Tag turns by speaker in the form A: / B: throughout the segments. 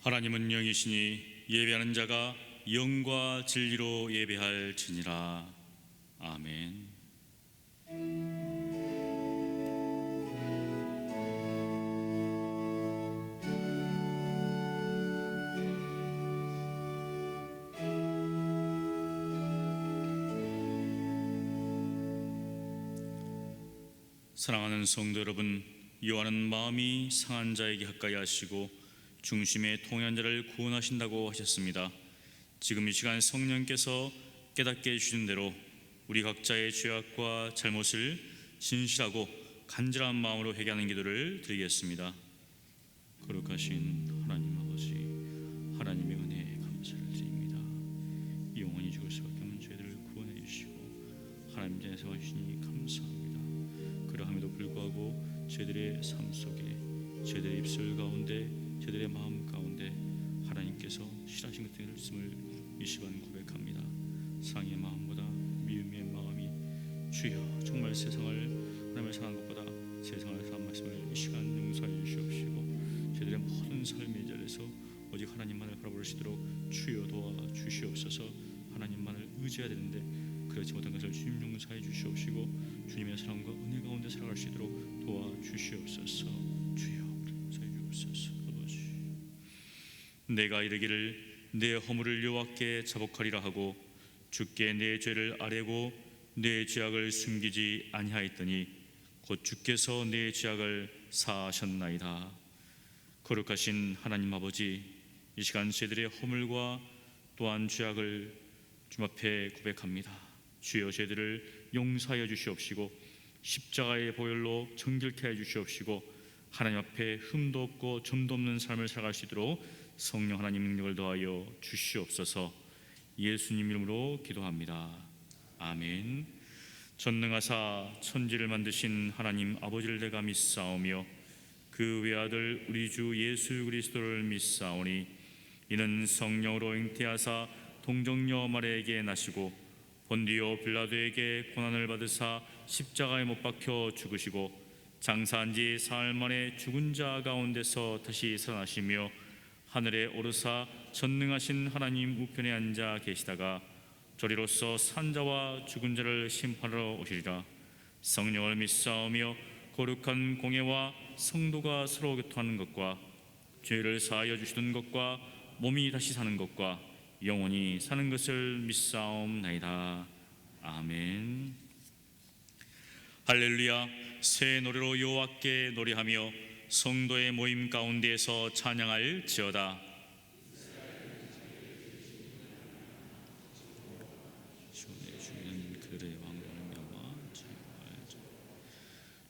A: 하나님은 영이시니 예배하는 자가 영과 진리로 예배할지니라. 아멘. 사랑하는 성도 여러분, 여호와는 마음이 상한 자에게 가까이 하시고 중심에 통한 자를 구원하신다고 하셨습니다. 지금 이 시간 성령께서 깨닫게 해주신 대로 우리 각자의 죄악과 잘못을 진실하고 간절한 마음으로 회개하는 기도를 드리겠습니다. 거룩하신 하나님 아버지, 하나님의 은혜에 감사를 드립니다. 영원히 죽을 수밖에 없는 죄들을 구원해 주시고 하나님 전에 세워주시니 감사합니다. 그러함에도 불구하고 저희들의 삶 속에, 저희들의 입술 가운데, 저희들의 마음 가운데 하나님께서 싫어하신 것들이 있음을 이 시간 고백합니다. 사랑의 마음보다 미움의 마음이 주여, 정말 세상을 하나님을 사랑한 것보다 세상을 사랑한 말씀을 이 시간 용서해 주시옵시고 저희들의 모든 삶의 자리에서 오직 하나님만을 바라볼 수 있도록 주여 도와주시옵소서. 하나님만을 의지해야 되는데 그렇지 못한 것을 주님 용서해 주시옵시고 주님의 사랑과 은혜 가운데 살아갈 수 있도록 도와주시옵소서. 주여 용서해 주옵소서. 아버지, 내가 이르기를 내 허물을 여호와께 자복하리라 하고 주께 내 죄를 아뢰고 내 죄악을 숨기지 아니하였더니 곧 주께서 내 죄악을 사하셨나이다. 거룩하신 하나님 아버지, 이 시간 저희들의 허물과 또한 죄악을 주님 앞에 고백합니다. 주여, 저희들을 용서하여 주시옵시고 십자가의 보혈로 정결케 해 주시옵시고 하나님 앞에 흠도 없고 점도 없는 삶을 살아갈 수 있도록 성령 하나님 능력을 더하여 주시옵소서. 예수님 이름으로 기도합니다. 아멘. 전능하사 천지를 만드신 하나님 아버지를 내가 믿사오며 그 외아들 우리 주 예수 그리스도를 믿사오니 이는 성령으로 잉태하사 동정녀 마리아에게 나시고 본디오 빌라도에게 고난을 받으사 십자가에 못 박혀 죽으시고 장사한 지 사흘 만에 죽은 자 가운데서 다시 살아나시며 하늘에 오르사 전능하신 하나님 우편에 앉아 계시다가 저리로서 산 자와 죽은 자를 심판하러 오시리라. 성령을 믿사오며 거룩한 공예와 성도가 서로 교통하는 것과 죄를 사하여 주시는 것과 몸이 다시 사는 것과 영원히 사는 것을 믿사옵나이다. 아멘. 할렐루야. 새 노래로 여호와께 노래하며 성도의 모임 가운데에서 찬양할지어다.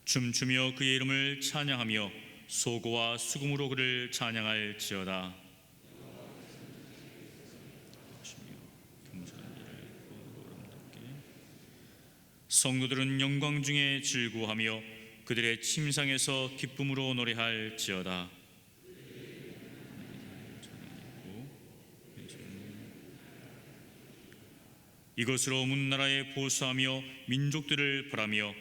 A: 춤추며 그의 이름을 찬양하며 소고와 수금으로 그를 찬양할지어다. 성도들은 영광 중에 즐거워하며 그들의 침상에서 기쁨으로 노래할지어다. 이것으로 문나라에 보수하며 민족들을 벌하며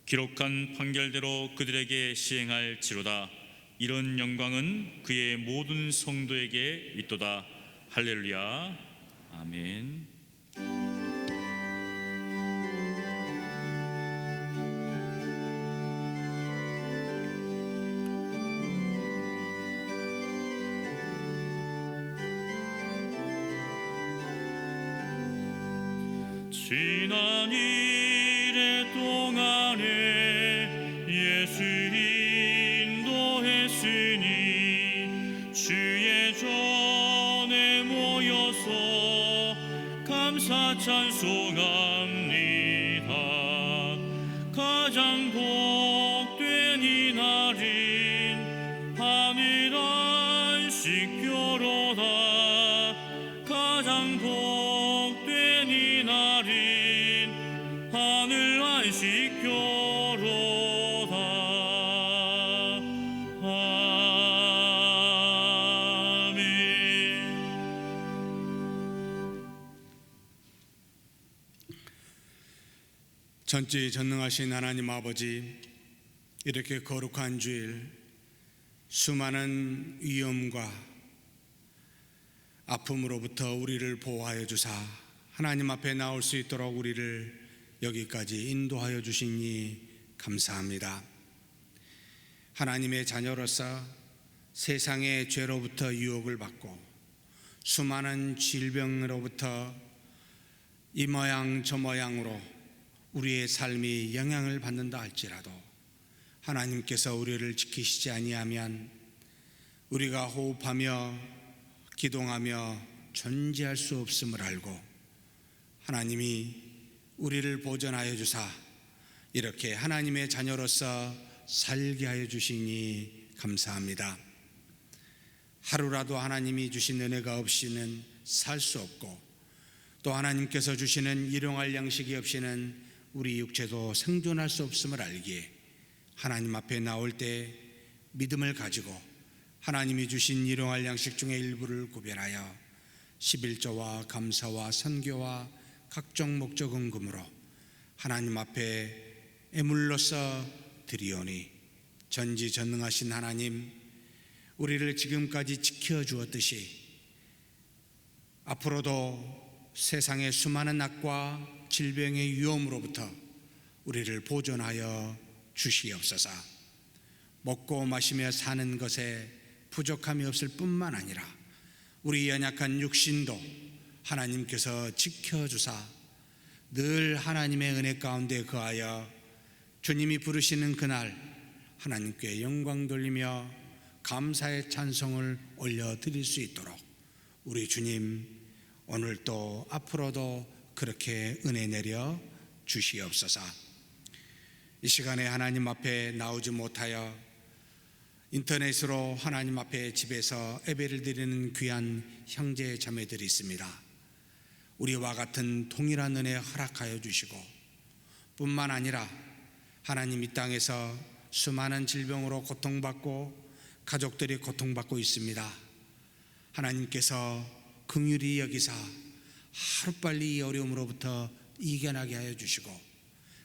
A: 기록한 판결대로 그들에게 시행할지로다. 이런 영광은 그의 모든 성도에게 있도다. 할렐루야. 아멘. 지난 이래 동안에 예수 인도했으니 주의 전에 모여서 감사 찬송합니다. 가장 복된 이날인 하늘 안식교로다. 가장 복된 이날인 하늘 안식교로다. 아멘.
B: 전지 전능하신 하나님 아버지, 이렇게 거룩한 주일, 수많은 위험과 아픔으로부터 우리를 보호하여 주사 하나님 앞에 나올 수 있도록 우리를 여기까지 인도하여 주시니 감사합니다. 하나님의 자녀로서 세상의 죄로부터 유혹을 받고 수많은 질병으로부터 이 모양 저 모양으로 우리의 삶이 영향을 받는다 할지라도 하나님께서 우리를 지키시지 아니하면 우리가 호흡하며 기동하며 존재할 수 없음을 알고 하나님이 우리를 보존하여 주사 이렇게 하나님의 자녀로서 살게 하여 주시니 감사합니다. 하루라도 하나님이 주신 은혜가 없이는 살 수 없고 또 하나님께서 주시는 일용할 양식이 없이는 우리 육체도 생존할 수 없음을 알기에 하나님 앞에 나올 때 믿음을 가지고 하나님이 주신 일용할 양식 중에 일부를 구별하여 11조와 감사와 선교와 각종 목적 헌금으로 하나님 앞에 애물로서 드리오니 전지전능하신 하나님, 우리를 지금까지 지켜주었듯이 앞으로도 세상의 수많은 악과 질병의 위험으로부터 우리를 보존하여 주시옵소서. 먹고 마시며 사는 것에 부족함이 없을 뿐만 아니라 우리 연약한 육신도 하나님께서 지켜주사 늘 하나님의 은혜 가운데 거하여 주님이 부르시는 그날 하나님께 영광 돌리며 감사의 찬송을 올려드릴 수 있도록 우리 주님 오늘도 앞으로도 그렇게 은혜 내려 주시옵소서. 이 시간에 하나님 앞에 나오지 못하여 인터넷으로 하나님 앞에 집에서 예배를 드리는 귀한 형제 자매들이 있습니다. 우리와 같은 동일한 은혜 허락하여 주시고 뿐만 아니라 하나님 이 땅에서 수많은 질병으로 고통받고 가족들이 고통받고 있습니다. 하나님께서 긍휼히 여기사 하루빨리 이 어려움으로부터 이겨나게 하여 주시고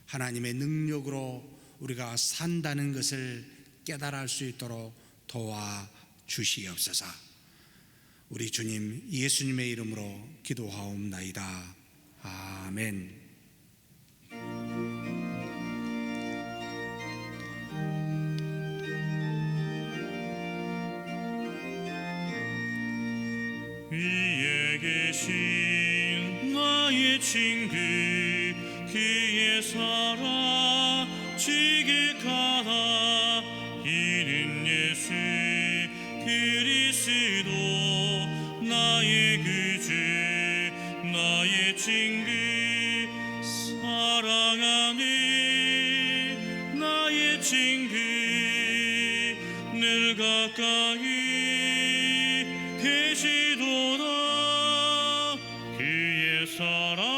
B: 하나님의 능력으로 우리가 산다는 것을 깨달아 할 수 있도록 도와 주시옵소서. 우리 주님 예수님의 이름으로 기도하옵나이다. 아멘.
A: 위에 계신 나의 친구 그의 사랑 지극하다. 이는 예수 그리스도 나의 구주 나의 친구 사랑하는 나의 친구 늘 가까이 계시도다. 그의 사랑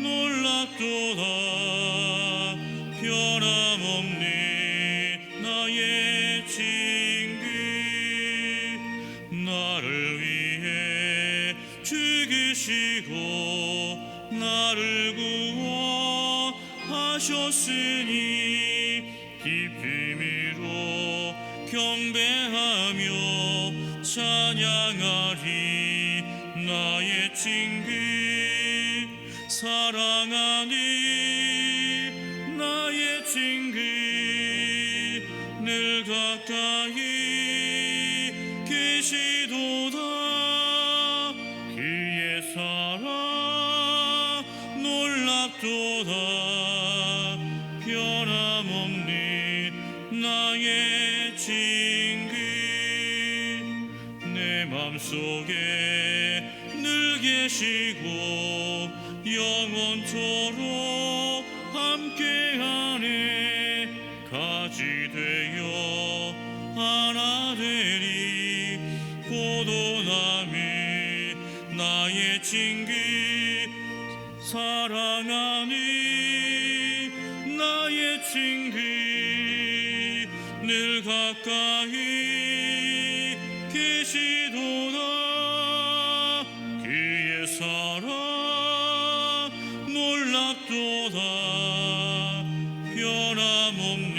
A: 놀랍도다. 변함없는 나의 친구 나를 위해 죽으시고 나를 구원하셨으니 기쁨으로 경배하며 찬양하리. 나의 친구 사랑하는 나의 친구 늘 가까이 계시도다. 그의 사랑 놀랍도다. 변함없는 나의 친구 내 맘속에 늘 계시고 영원토록 함께하네. 가지 되어 하나 되리 포도나무 나의 친구 사랑하는 나의 친구 늘 가까이 계시도다. 그의 사랑 놀랍도다. 변함없는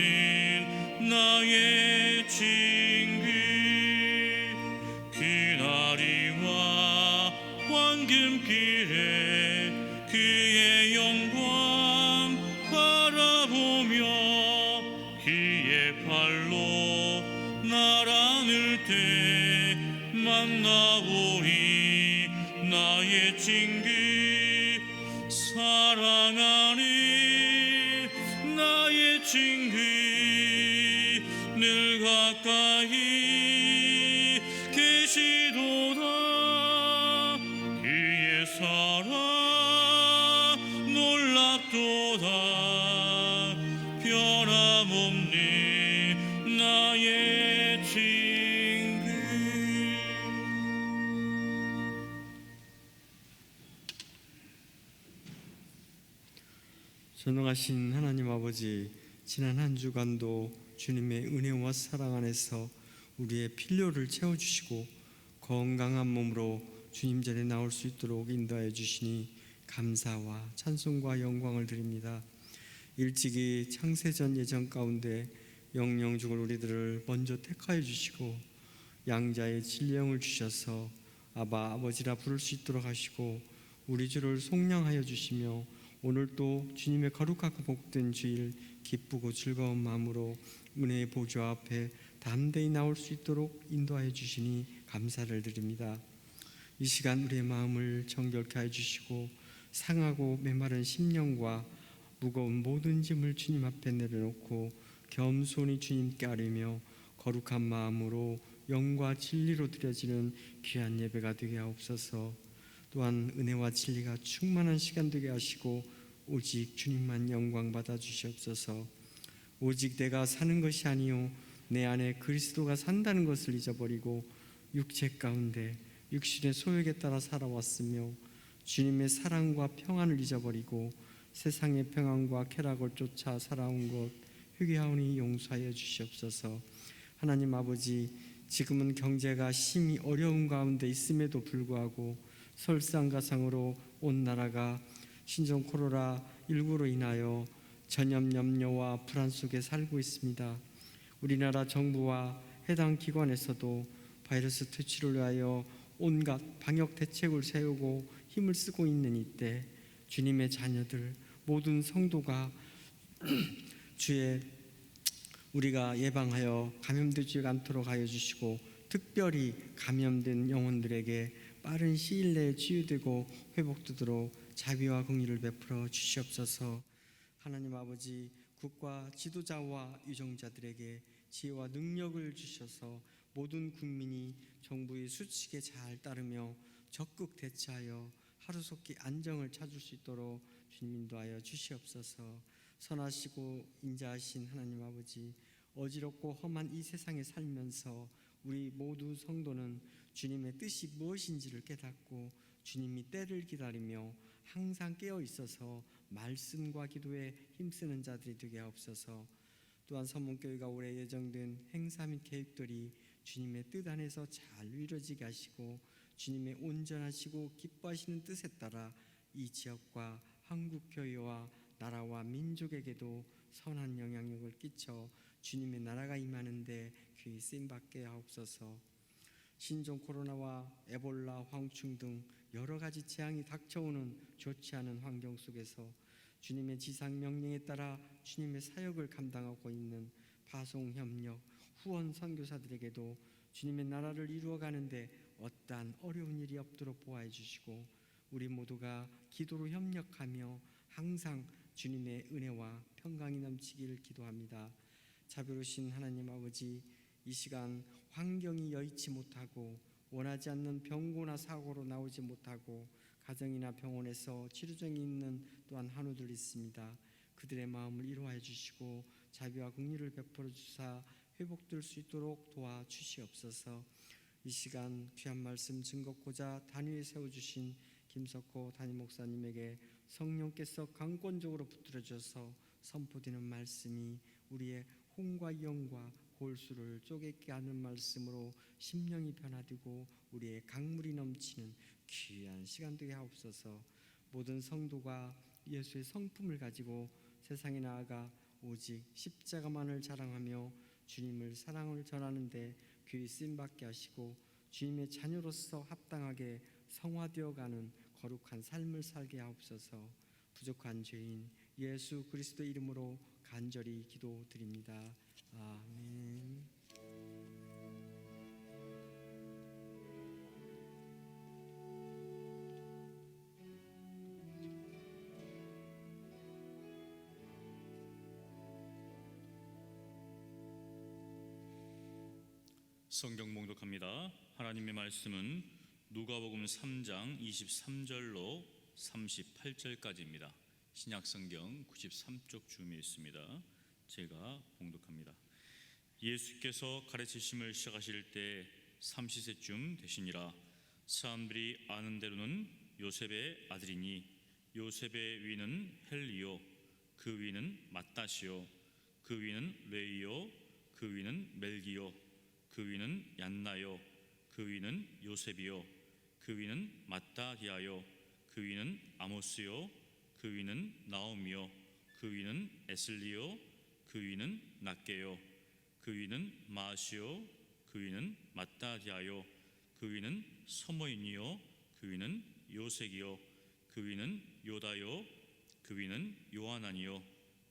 A: 황금길에 그의 영광 바라보며 그의 발로 날 안을 때 만나오리. 나의 친구 사랑하니 나의 친구 늘 가까이 계시도다. 그의 사랑 놀랍도다. 변함없는 나의 친구.
C: 전능하신 하나님 아버지, 지난 한 주간도 주님의 은혜와 사랑 안에서 우리의 필요를 채워주시고 건강한 몸으로 주님 전에 나올 수 있도록 인도하여 주시니 감사와 찬송과 영광을 드립니다. 일찍이 창세전 예정 가운데 영영 죽을 우리들을 먼저 택하여 주시고 양자의 진리영을 주셔서 아바 아버지라 부를 수 있도록 하시고 우리 주를 속량하여 주시며 오늘 또 주님의 거룩하고 복된 주일 기쁘고 즐거운 마음으로 은혜의 보좌 앞에 담대히 나올 수 있도록 인도하여 주시니 감사를 드립니다. 이 시간 우리의 마음을 정결케 해 주시고 상하고 메마른 심령과 무거운 모든 짐을 주님 앞에 내려놓고 겸손히 주님께 아뢰며 거룩한 마음으로 영과 진리로 드려지는 귀한 예배가 되게 하옵소서. 또한 은혜와 진리가 충만한 시간 되게 하시고 오직 주님만 영광 받아 주시옵소서. 오직 내가 사는 것이 아니요 내 안에 그리스도가 산다는 것을 잊어버리고 육체 가운데 육신의 소욕에 따라 살아왔으며 주님의 사랑과 평안을 잊어버리고 세상의 평안과 쾌락을 쫓아 살아온 것 회개하오니 용서하여 주시옵소서. 하나님 아버지, 지금은 경제가 심히 어려운 가운데 있음에도 불구하고 설상가상으로 온 나라가 신종 코로나19로 인하여 전염 염려와 불안 속에 살고 있습니다. 우리나라 정부와 해당 기관에서도 바이러스 퇴치를 위하여 온갖 방역 대책을 세우고 힘을 쓰고 있는 이때 주님의 자녀들 모든 성도가 주의 우리가 예방하여 감염되지 않도록 하여 주시고 특별히 감염된 영혼들에게 빠른 시일 내에 치유되고 회복되도록 자비와 긍휼을 베풀어 주시옵소서. 하나님 아버지, 국가 지도자와 유정자들에게 지혜와 능력을 주셔서 모든 국민이 정부의 수칙에 잘 따르며 적극 대처하여 하루속히 안정을 찾을 수 있도록 주님 인도하여 주시옵소서. 선하시고 인자하신 하나님 아버지, 어지럽고 험한 이 세상에 살면서 우리 모두 성도는 주님의 뜻이 무엇인지를 깨닫고 주님이 때를 기다리며 항상 깨어 있어서 말씀과 기도에 힘쓰는 자들이 되게 하옵소서. 또한 선문교회가 올해 예정된 행사 및 계획들이 주님의 뜻 안에서 잘 이루어지게 하시고 주님의 온전하시고 기뻐하시는 뜻에 따라 이 지역과 한국교회와 나라와 민족에게도 선한 영향력을 끼쳐 주님의 나라가 임하는데 귀히 쓰임받게 하옵소서. 신종 코로나와 에볼라, 황충 등 여러 가지 재앙이 닥쳐오는 좋지 않은 환경 속에서 주님의 지상 명령에 따라 주님의 사역을 감당하고 있는 파송 협력 후원 선교사들에게도 주님의 나라를 이루어가는데 어떠한 어려운 일이 없도록 보호해 주시고 우리 모두가 기도로 협력하며 항상 주님의 은혜와 평강이 넘치기를 기도합니다. 자비로우신 하나님 아버지, 이 시간 환경이 여의치 못하고 원하지 않는 병고나 사고로 나오지 못하고 가정이나 병원에서 치료 중에 있는 또한 한우들 있습니다. 그들의 마음을 이루어 주시고 자비와 긍휼을 베풀어 주사 회복될 수 있도록 도와주시옵소서. 이 시간 귀한 말씀 증거고자 단위에 세워주신 김석호 담임 목사님에게 성령께서 강권적으로 붙들어 주셔서 선포되는 말씀이 우리의 혼과 영과 골수를 쪼개게 하는 말씀으로 심령이 변화되고 우리의 강물이 넘치는 귀한 시간 되게 하옵소서. 모든 성도가 예수의 성품을 가지고 세상에 나아가 오직 십자가만을 자랑하며 주님을 사랑을 전하는 데 귀히 쓰임받게 하시고 주님의 자녀로서 합당하게 성화되어가는 거룩한 삶을 살게 하옵소서. 부족한 죄인 예수 그리스도 이름으로 간절히 기도드립니다. 아멘.
A: 성경 봉독합니다. 하나님의 말씀은 누가복음 3장 23절로 38절까지입니다. 신약성경 93쪽 줌에 있습니다. 제가 봉독합니다. 예수께서 가르치심을 시작하실 때 삼시세쯤 되시니라. 사람들이 아는 대로는 요셉의 아들이니 요셉의 위는 헬리요, 그 위는 맏다시요, 그 위는 레이요, 그 위는 멜기요, 그 위는 얀나요, 그 위는 요셉이요, 그 위는 맏다디아요, 그 위는 아모스요, 그 위는 나옴이요, 그 위는 에슬리요, 그 위는 낫게요, 그 위는 마시요, 그 위는 맏다디아요, 그 위는 서모인이요, 그 위는 요색이요, 그 위는 요다요, 그 위는 요하나니요,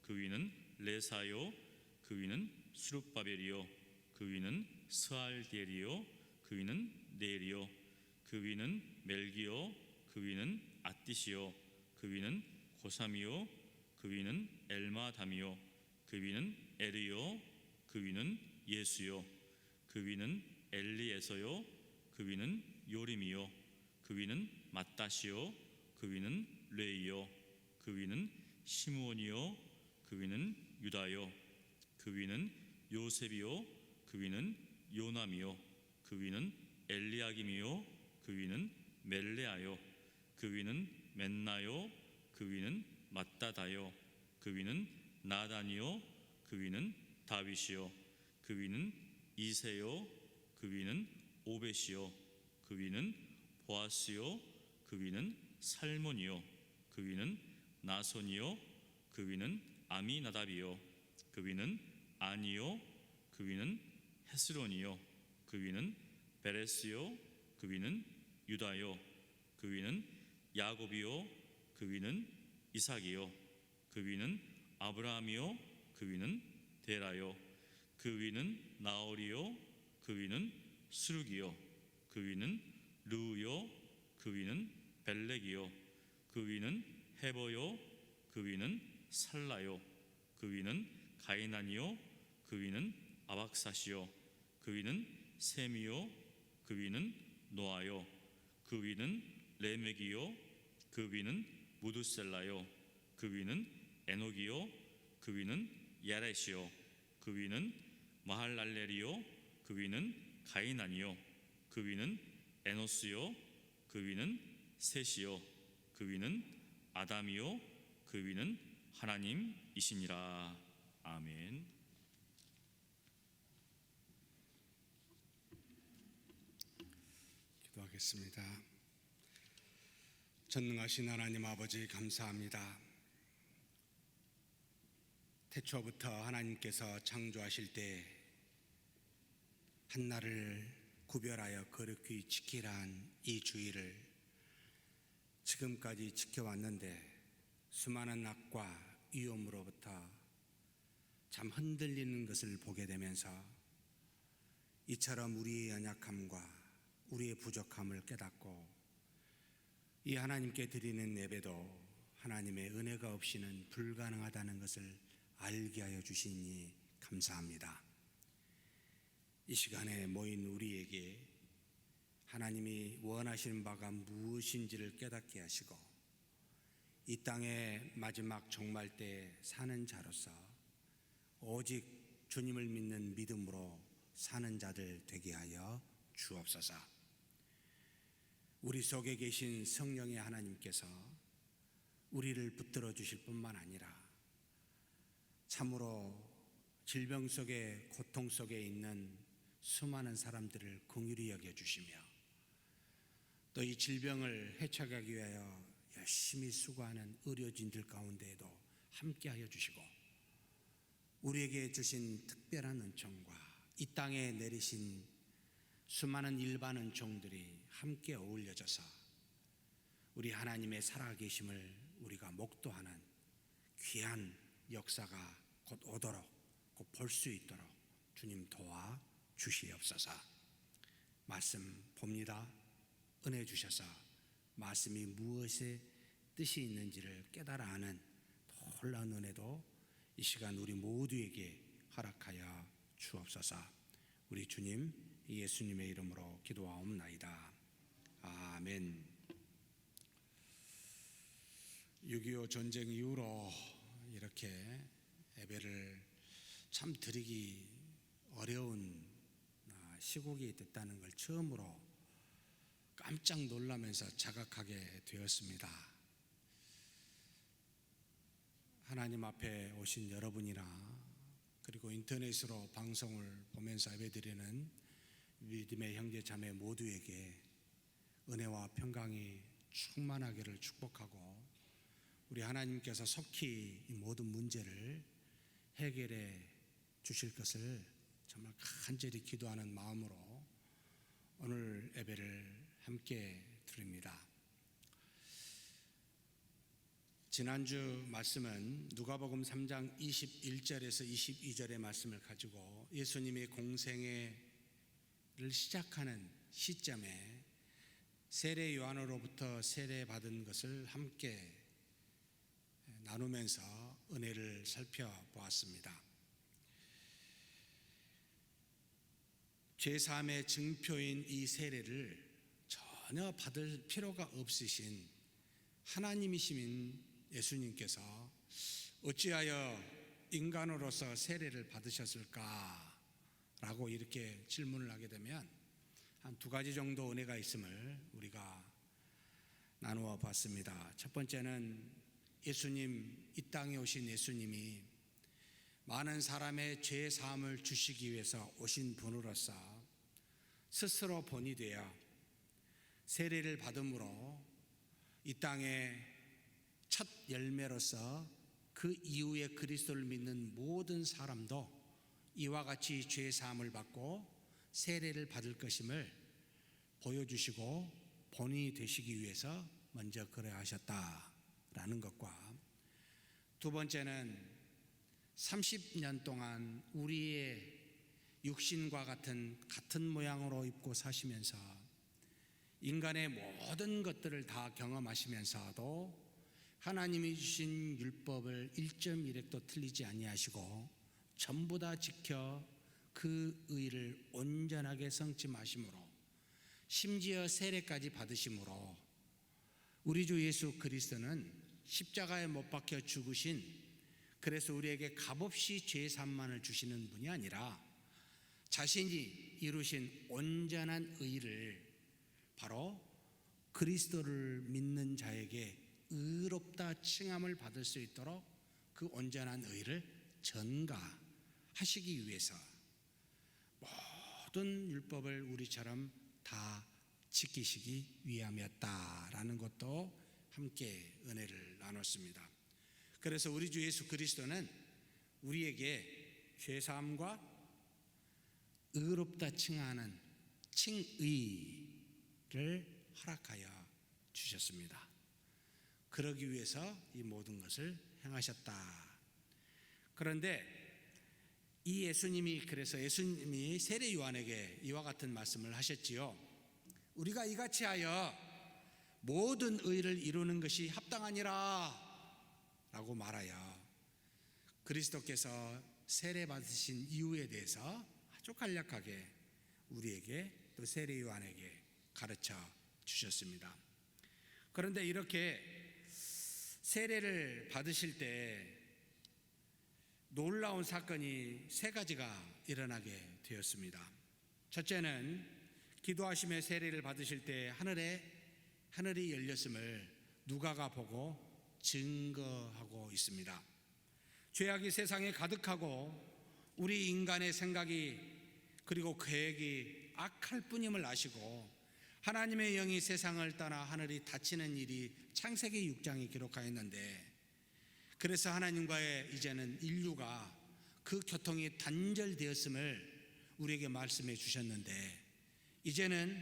A: 그 위는 레사요, 그 위는 스룹바벨이요, 그 위는 스알디엘이요, 그 위는 네리요, 그 위는 멜기요, 그 위는 아띠시요, 그 위는 고삼이요, 그 위는 엘마담이요, 그 위는 에르요, 그 위는 예수요, 그 위는 엘리에서요, 그 위는 요림이요, 그 위는 맏다시요, 그 위는 레이요, 그 위는 시므온이요, 그 위는 유다요, 그 위는 요셉이요, 그 위는 요남이요, 그 위는 엘리야김이요, 그 위는 멜레아요, 그 위는 멘나요, 그 위는 맏다다요, 그 위는 나단이요, 그 위는 다윗이요, 그 위는 이세요, 그 위는 오벳이요, 그 위는 보아스요, 그 위는 살몬이요, 그 위는 나손이요, 그 위는 아미나답이요, 그 위는 아니요, 그 위는 헤스론이요, 그 위는 베레스요, 그 위는 유다요, 그 위는 야곱이요, 그 위는 이삭이요, 그 위는 아브라함이요, 그 위는 데라요, 그 위는 나홀이요, 그 위는 스룹이요, 그 위는 르우요, 그 위는 벨렉이요, 그 위는 헤버요, 그 위는 살라요, 그 위는 가이난이요, 그 위는 아박사시요, 그 위는 셈이요, 그 위는 노아요, 그 위는 레멕이요, 그 위는 무드셀라요, 그 위는 에녹이요, 그 위는 야렛이요, 그 위는 마할랄렐이요, 그 위는 가이난이요, 그 위는 에노스요, 그 위는 셋이요, 그 위는 아담이요, 그 위는 하나님이시니라. 아멘.
B: 기도하겠습니다. 전능하신 하나님 아버지 감사합니다. 태초부터 하나님께서 창조하실 때 한날을 구별하여 거룩히 지키란 이 주의를 지금까지 지켜왔는데 수많은 악과 위험으로부터 참 흔들리는 것을 보게 되면서 이처럼 우리의 연약함과 우리의 부족함을 깨닫고 이 하나님께 드리는 예배도 하나님의 은혜가 없이는 불가능하다는 것을 알게 하여 주시니 감사합니다. 이 시간에 모인 우리에게 하나님이 원하시는 바가 무엇인지를 깨닫게 하시고 이 땅의 마지막 종말 때 사는 자로서 오직 주님을 믿는 믿음으로 사는 자들 되게 하여 주옵소서. 우리 속에 계신 성령의 하나님께서 우리를 붙들어 주실 뿐만 아니라 참으로 질병 속에 고통 속에 있는 수많은 사람들을 긍휼히 여겨주시며 또 이 질병을 해쳐가기 위하여 열심히 수고하는 의료진들 가운데에도 함께하여 주시고 우리에게 주신 특별한 은총과 이 땅에 내리신 수많은 일반 은총들이 함께 어울려져서 우리 하나님의 살아계심을 우리가 목도하는 귀한 역사가 곧 오도록, 곧 볼 수 있도록 주님 도와 주시옵소서. 말씀 봅니다. 은혜 주셔서 말씀이 무엇에 뜻이 있는지를 깨달아 아는 놀라운 은혜도 이 시간 우리 모두에게 허락하여 주옵소서. 우리 주님 예수님의 이름으로 기도하옵나이다. 아멘. 6.25 전쟁 이후로 이렇게 예배를 참 드리기 어려운 시국이 됐다는 걸 처음으로 깜짝 놀라면서 자각하게 되었습니다. 하나님 앞에 오신 여러분이나 그리고 인터넷으로 방송을 보면서 예배드리는 믿음의 형제 자매 모두에게 은혜와 평강이 충만하기를 축복하고, 우리 하나님께서 속히 이 모든 문제를 해결해 주실 것을 정말 간절히 기도하는 마음으로 오늘 예배를 함께 드립니다. 지난주 말씀은 누가복음 3장 21절에서 22절의 말씀을 가지고 예수님의 공생애를 시작하는 시점에 세례 요한으로부터 세례받은 것을 함께 나누면서 은혜를 살펴보았습니다. 죄사함의 증표인 이 세례를 전혀 받을 필요가 없으신 하나님이신 예수님께서 어찌하여 인간으로서 세례를 받으셨을까? 라고 이렇게 질문을 하게 되면 한 두 가지 정도 은혜가 있음을 우리가 나누어 봤습니다. 첫 번째는 예수님, 이 땅에 오신 예수님이 많은 사람의 죄 사함을 주시기 위해서 오신 분으로서 스스로 본이 되어 세례를 받음으로 이 땅에 첫 열매로서 그 이후에 그리스도를 믿는 모든 사람도 이와 같이 죄 사함을 받고 세례를 받을 것임을 보여주시고 본인이 되시기 위해서 먼저 그러하셨다라는 것과, 두 번째는 30년 동안 우리의 육신과 같은 모양으로 입고 사시면서 인간의 모든 것들을 다 경험하시면서도 하나님이 주신 율법을 1.1획도 틀리지 아니하시고 전부 다 지켜 그 의를 온전하게 성취하심으로, 심지어 세례까지 받으심으로 우리 주 예수 그리스도는 십자가에 못 박혀 죽으신, 그래서 우리에게 값없이 죄 산만을 주시는 분이 아니라 자신이 이루신 온전한 의를 바로 그리스도를 믿는 자에게 의롭다 칭함을 받을 수 있도록 그 온전한 의를 전가하시기 위해서 모든 율법을 우리처럼 다 지키시기 위함이었다라는 것도 함께 은혜를 나눴습니다. 그래서 우리 주 예수 그리스도는 우리에게 죄사함과 의롭다 칭하는 칭의를 허락하여 주셨습니다. 그러기 위해서 이 모든 것을 행하셨다. 그런데 이 예수님이, 그래서 예수님이 세례 요한에게 이와 같은 말씀을 하셨지요. 우리가 이같이 하여 모든 의를 이루는 것이 합당하니라 라고 말하여 그리스도께서 세례 받으신 이유에 대해서 아주 간략하게 우리에게 또 세례 요한에게 가르쳐 주셨습니다. 그런데 이렇게 세례를 받으실 때 놀라운 사건이 세 가지가 일어나게 되었습니다. 첫째는 기도하시며 세례를 받으실 때 하늘이 열렸음을 누가가 보고 증거하고 있습니다. 죄악이 세상에 가득하고 우리 인간의 생각이 그리고 계획이 악할 뿐임을 아시고 하나님의 영이 세상을 떠나 하늘이 닫히는 일이 창세기 6장에 기록하였는데, 그래서 하나님과의 이제는 인류가 그 교통이 단절되었음을 우리에게 말씀해 주셨는데, 이제는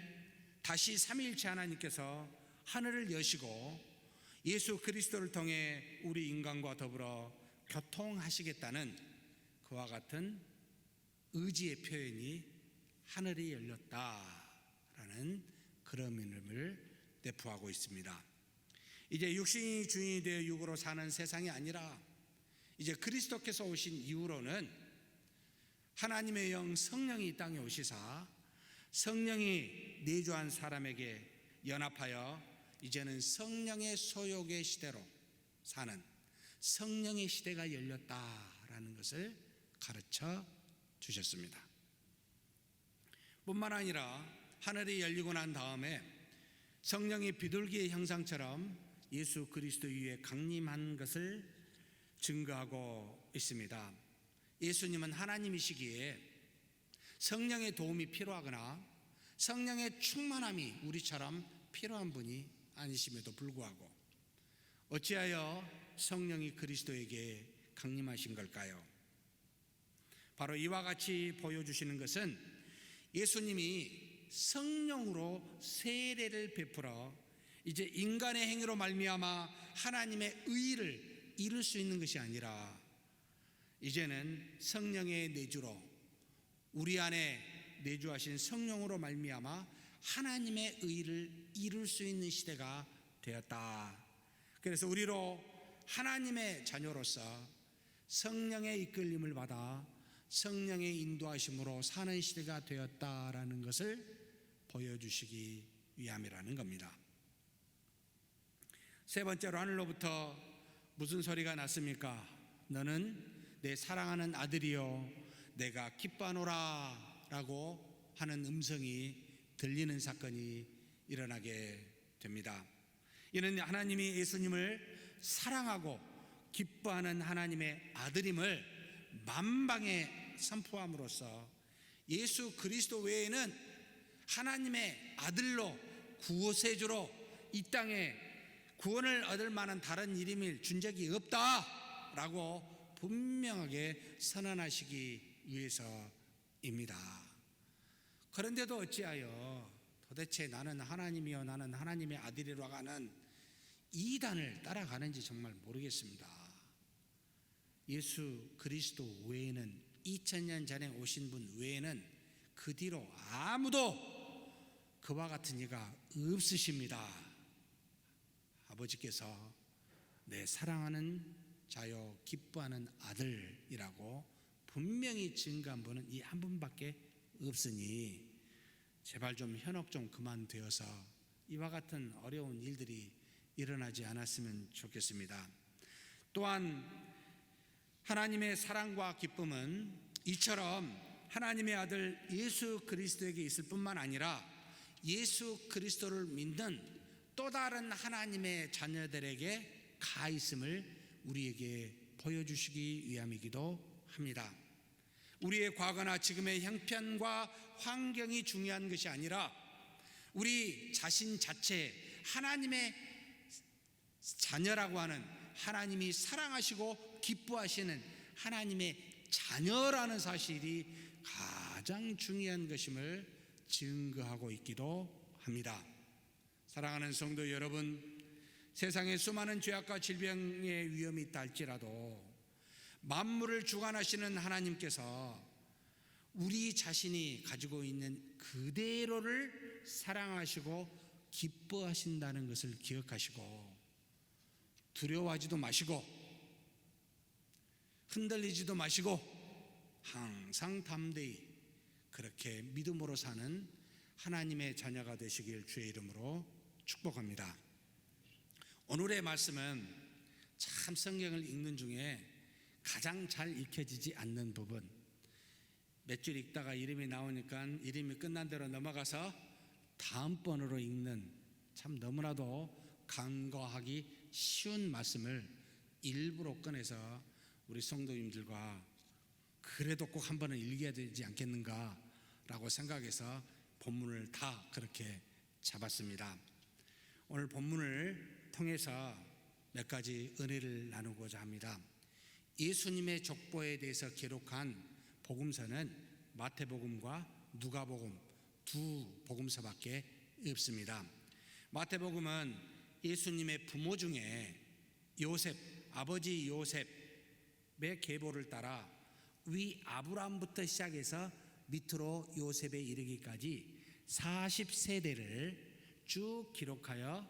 B: 다시 삼위일체 하나님께서 하늘을 여시고 예수 그리스도를 통해 우리 인간과 더불어 교통하시겠다는 그와 같은 의지의 표현이 하늘이 열렸다라는 그런 의미를 내포하고 있습니다. 이제 육신이 주인이 되어 육으로 사는 세상이 아니라 이제 그리스도께서 오신 이후로는 하나님의 영 성령이 이 땅에 오시사 성령이 내주한 사람에게 연합하여 이제는 성령의 소욕의 시대로 사는 성령의 시대가 열렸다라는 것을 가르쳐 주셨습니다. 뿐만 아니라 하늘이 열리고 난 다음에 성령이 비둘기의 형상처럼 예수 그리스도 위에 강림한 것을 증거하고 있습니다. 예수님은 하나님이시기에 성령의 도움이 필요하거나 성령의 충만함이 우리처럼 필요한 분이 아니심에도 불구하고 어찌하여 성령이 그리스도에게 강림하신 걸까요? 바로 이와 같이 보여주시는 것은 예수님이 성령으로 세례를 베풀어 이제 인간의 행위로 말미암아 하나님의 의를 이룰 수 있는 것이 아니라 이제는 성령의 내주로 우리 안에 내주하신 성령으로 말미암아 하나님의 의를 이룰 수 있는 시대가 되었다. 그래서 우리로 하나님의 자녀로서 성령의 이끌림을 받아 성령의 인도하심으로 사는 시대가 되었다라는 것을 보여주시기 위함이라는 겁니다. 세 번째로 하늘로부터 무슨 소리가 났습니까? 너는 내 사랑하는 아들이요 내가 기뻐하노라 라고 하는 음성이 들리는 사건이 일어나게 됩니다. 이는 하나님이 예수님을 사랑하고 기뻐하는 하나님의 아들임을 만방에 선포함으로써 예수 그리스도 외에는 하나님의 아들로 구세주로 이 땅에 구원을 얻을 만한 다른 이름을 준 적이 없다라고 분명하게 선언하시기 위해서입니다. 그런데도 어찌하여 도대체 나는 하나님이요 나는 하나님의 아들이라고 하는 이단을 따라가는지 정말 모르겠습니다. 예수 그리스도 외에는 2000년 전에 오신 분 외에는 그 뒤로 아무도 그와 같은 이가 없으십니다. 아버지께서 내 사랑하는 자요 기뻐하는 아들이라고 분명히 증거한 분은 이 한 분밖에 없으니 제발 좀 현혹 좀 그만되어서 이와 같은 어려운 일들이 일어나지 않았으면 좋겠습니다. 또한 하나님의 사랑과 기쁨은 이처럼 하나님의 아들 예수 그리스도에게 있을 뿐만 아니라 예수 그리스도를 믿는 또 다른 하나님의 자녀들에게 가 있음을 우리에게 보여주시기 위함이기도 합니다. 우리의 과거나 지금의 형편과 환경이 중요한 것이 아니라 우리 자신 자체 하나님의 자녀라고 하는 하나님이 사랑하시고 기뻐하시는 하나님의 자녀라는 사실이 가장 중요한 것임을 증거하고 있기도 합니다. 사랑하는 성도 여러분, 세상에 수많은 죄악과 질병의 위험이 있다 할지라도 만물을 주관하시는 하나님께서 우리 자신이 가지고 있는 그대로를 사랑하시고 기뻐하신다는 것을 기억하시고 두려워하지도 마시고 흔들리지도 마시고 항상 담대히 그렇게 믿음으로 사는 하나님의 자녀가 되시길 주의 이름으로 축복합니다. 오늘의 말씀은 참 성경을 읽는 중에 가장 잘 읽혀지지 않는 부분, 몇 줄 읽다가 이름이 나오니까 이름이 끝난 대로 넘어가서 다음번으로 읽는 참 너무나도 간과하기 쉬운 말씀을 일부러 꺼내서 우리 성도님들과 그래도 꼭 한 번은 읽어야 되지 않겠는가 라고 생각해서 본문을 다 그렇게 잡았습니다. 오늘 본문을 통해서 몇 가지 은혜를 나누고자 합니다. 예수님의 족보에 대해서 기록한 복음서는 마태복음과 누가복음 두 복음서밖에 없습니다. 마태복음은 예수님의 부모 중에 요셉, 아버지 요셉의 계보를 따라 위 아브라함부터 시작해서 밑으로 요셉에 이르기까지 40세대를 쭉 기록하여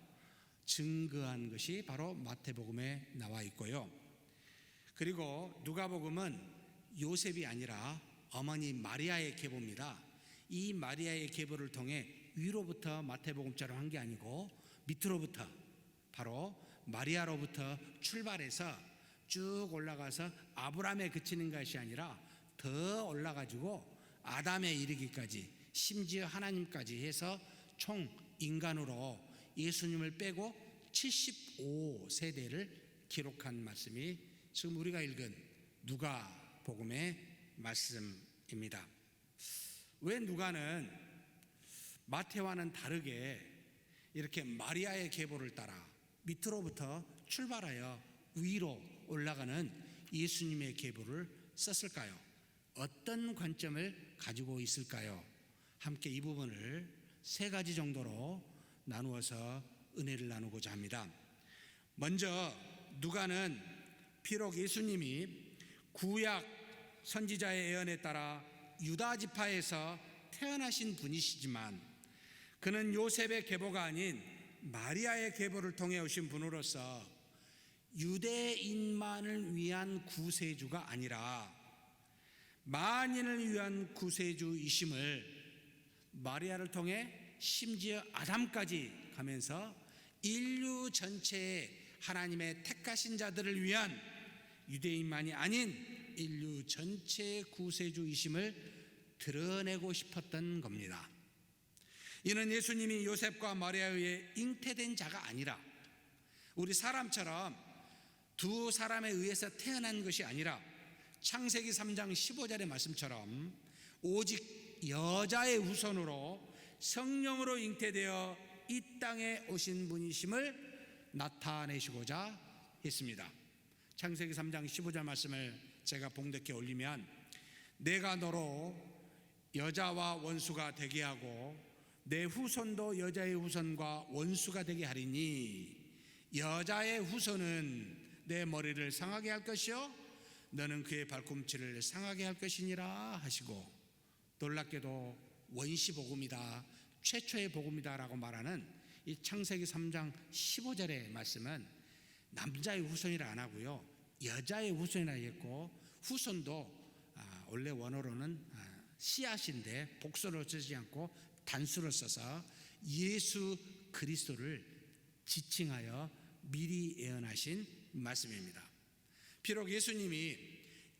B: 증거한 것이 바로 마태복음에 나와 있고요. 그리고 누가복음은 요셉이 아니라 어머니 마리아의 계보입니다. 이 마리아의 계보를 통해 위로부터 마태복음처럼 한 게 아니고 밑으로부터, 바로 마리아로부터 출발해서 쭉 올라가서 아브라함에 그치는 것이 아니라 더 올라가지고 아담에 이르기까지, 심지어 하나님까지 해서 총 인간으로 예수님을 빼고 75세대를 기록한 말씀이 지금 우리가 읽은 누가복음의 말씀입니다. 왜 누가는 마태와는 다르게 이렇게 마리아의 계보를 따라 밑으로부터 출발하여 위로 올라가는 예수님의 계보를 썼을까요? 어떤 관점을 가지고 있을까요? 함께 이 부분을 세 가지 정도로 나누어서 은혜를 나누고자 합니다. 먼저 누가는 비록 예수님이 구약 선지자의 예언에 따라 유다 지파에서 태어나신 분이시지만 그는 요셉의 계보가 아닌 마리아의 계보를 통해 오신 분으로서 유대인만을 위한 구세주가 아니라 만인을 위한 구세주이심을 마리아를 통해 심지어 아담까지 가면서 인류 전체의 하나님의 택하신 자들을 위한, 유대인만이 아닌 인류 전체의 구세주이심을 드러내고 싶었던 겁니다. 이는 예수님이 요셉과 마리아에 의해 잉태된 자가 아니라 우리 사람처럼 두 사람에 의해서 태어난 것이 아니라 창세기 3장 15절의 말씀처럼 오직 여자의 후손으로 성령으로 잉태되어 이 땅에 오신 분이심을 나타내시고자 했습니다. 창세기 3장 15절 말씀을 제가 봉독해 올리면, 내가 너로 여자와 원수가 되게 하고 내 후손도 여자의 후손과 원수가 되게 하리니 여자의 후손은 내 머리를 상하게 할 것이요 너는 그의 발꿈치를 상하게 할 것이니라 하시고, 놀랍게도 원시 복음이다, 최초의 복음이다 라고 말하는 이 창세기 3장 15절의 말씀은 남자의 후손이라 안 하고요 여자의 후손이라 했고, 후손도 원래 원어로는 씨앗인데 복수로 쓰지 않고 단수로 써서 예수 그리스도를 지칭하여 미리 예언하신 말씀입니다. 비록 예수님이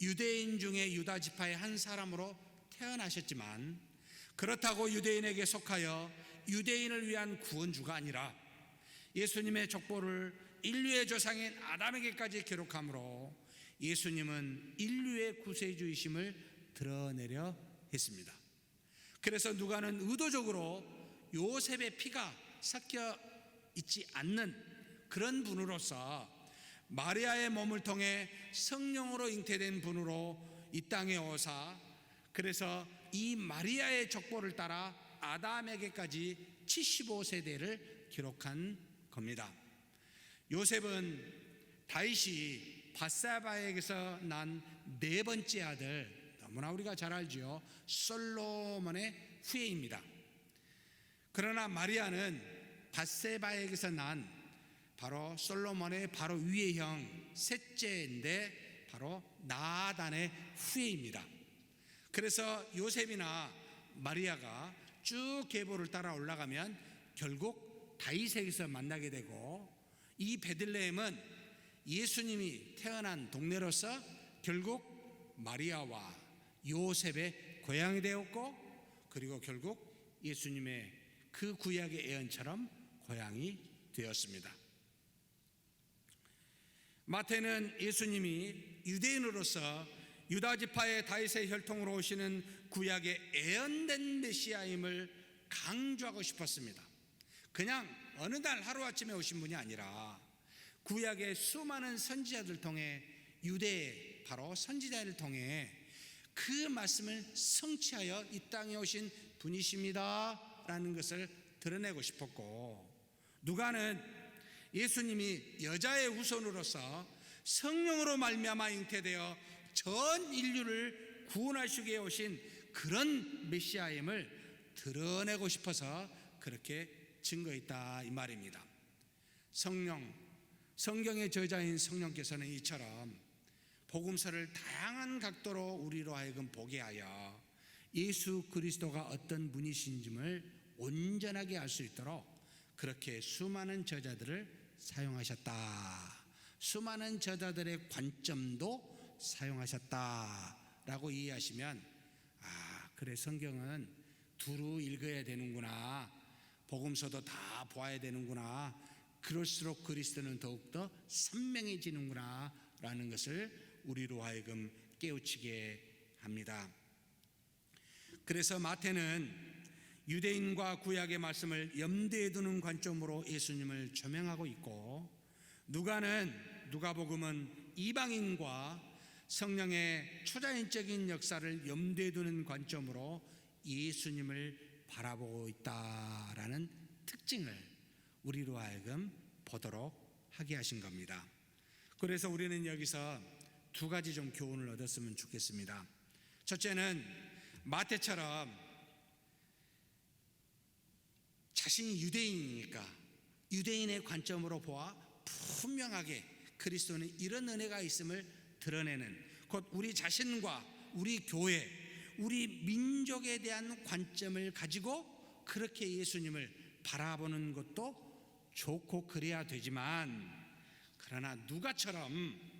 B: 유대인 중에 유다 지파의 한 사람으로 태어나셨지만 그렇다고 유대인에게 속하여 유대인을 위한 구원주가 아니라 예수님의 족보를 인류의 조상인 아담에게까지 기록함으로 예수님은 인류의 구세주이심을 드러내려 했습니다. 그래서 누가는 의도적으로 요셉의 피가 섞여 있지 않는 그런 분으로서 마리아의 몸을 통해 성령으로 잉태된 분으로 이 땅에 오사, 그래서 이 마리아의 족보를 따라 아담에게까지 75세대를 기록한 겁니다. 요셉은 다윗이 밧세바에게서 난 네 번째 아들, 너무나 우리가 잘 알죠, 솔로몬의 후예입니다. 그러나 마리아는 밧세바에게서 난 바로 솔로몬의 바로 위의 형 셋째인데 바로 나단의 후예입니다. 그래서 요셉이나 마리아가 쭉 계보를 따라 올라가면 결국 다윗에게서 만나게 되고, 이 베들레헴은 예수님이 태어난 동네로서 결국 마리아와 요셉의 고향이 되었고, 그리고 결국 예수님의 그 구약의 예언처럼 고향이 되었습니다. 마태는 예수님이 유대인으로서 유다 지파의 다윗의 혈통으로 오시는 구약의 예언된 메시아임을 강조하고 싶었습니다. 그냥 어느 날 하루아침에 오신 분이 아니라 구약의 수많은 선지자들 통해, 유대의 바로 선지자를 통해 그 말씀을 성취하여 이 땅에 오신 분이십니다 라는 것을 드러내고 싶었고, 누가는 예수님이 여자의 후손으로서 성령으로 말미암아 잉태되어 전 인류를 구원하시게 오신 그런 메시아임을 드러내고 싶어서 그렇게 증거했다 이 말입니다. 성경의 저자인 성령께서는 이처럼 복음서를 다양한 각도로 우리로 하여금 보게 하여 예수 그리스도가 어떤 분이신지를 온전하게 알 수 있도록 그렇게 수많은 저자들을 사용하셨다. 수많은 저자들의 관점도 사용하셨다라고 이해하시면 그래 성경은 두루 읽어야 되는구나, 복음서도 다 보아야 되는구나, 그럴수록 그리스도는 더욱더 선명해지는구나 라는 것을 우리로 하여금 깨우치게 합니다. 그래서 마태는 유대인과 구약의 말씀을 염두에 두는 관점으로 예수님을 조명하고 있고, 누가복음은 이방인과 성령의 초자연적인 역사를 염두에 두는 관점으로 예수님을 바라보고 있다라는 특징을 우리로 하여금 보도록 하게 하신 겁니다. 그래서 우리는 여기서 두 가지 좀 교훈을 얻었으면 좋겠습니다. 첫째는 마태처럼 자신이 유대인이니까 유대인의 관점으로 보아 분명하게 그리스도는 이런 은혜가 있음을 드러내는, 곧 우리 자신과 우리 교회, 우리 민족에 대한 관점을 가지고 그렇게 예수님을 바라보는 것도 좋고 그래야 되지만, 그러나 누가처럼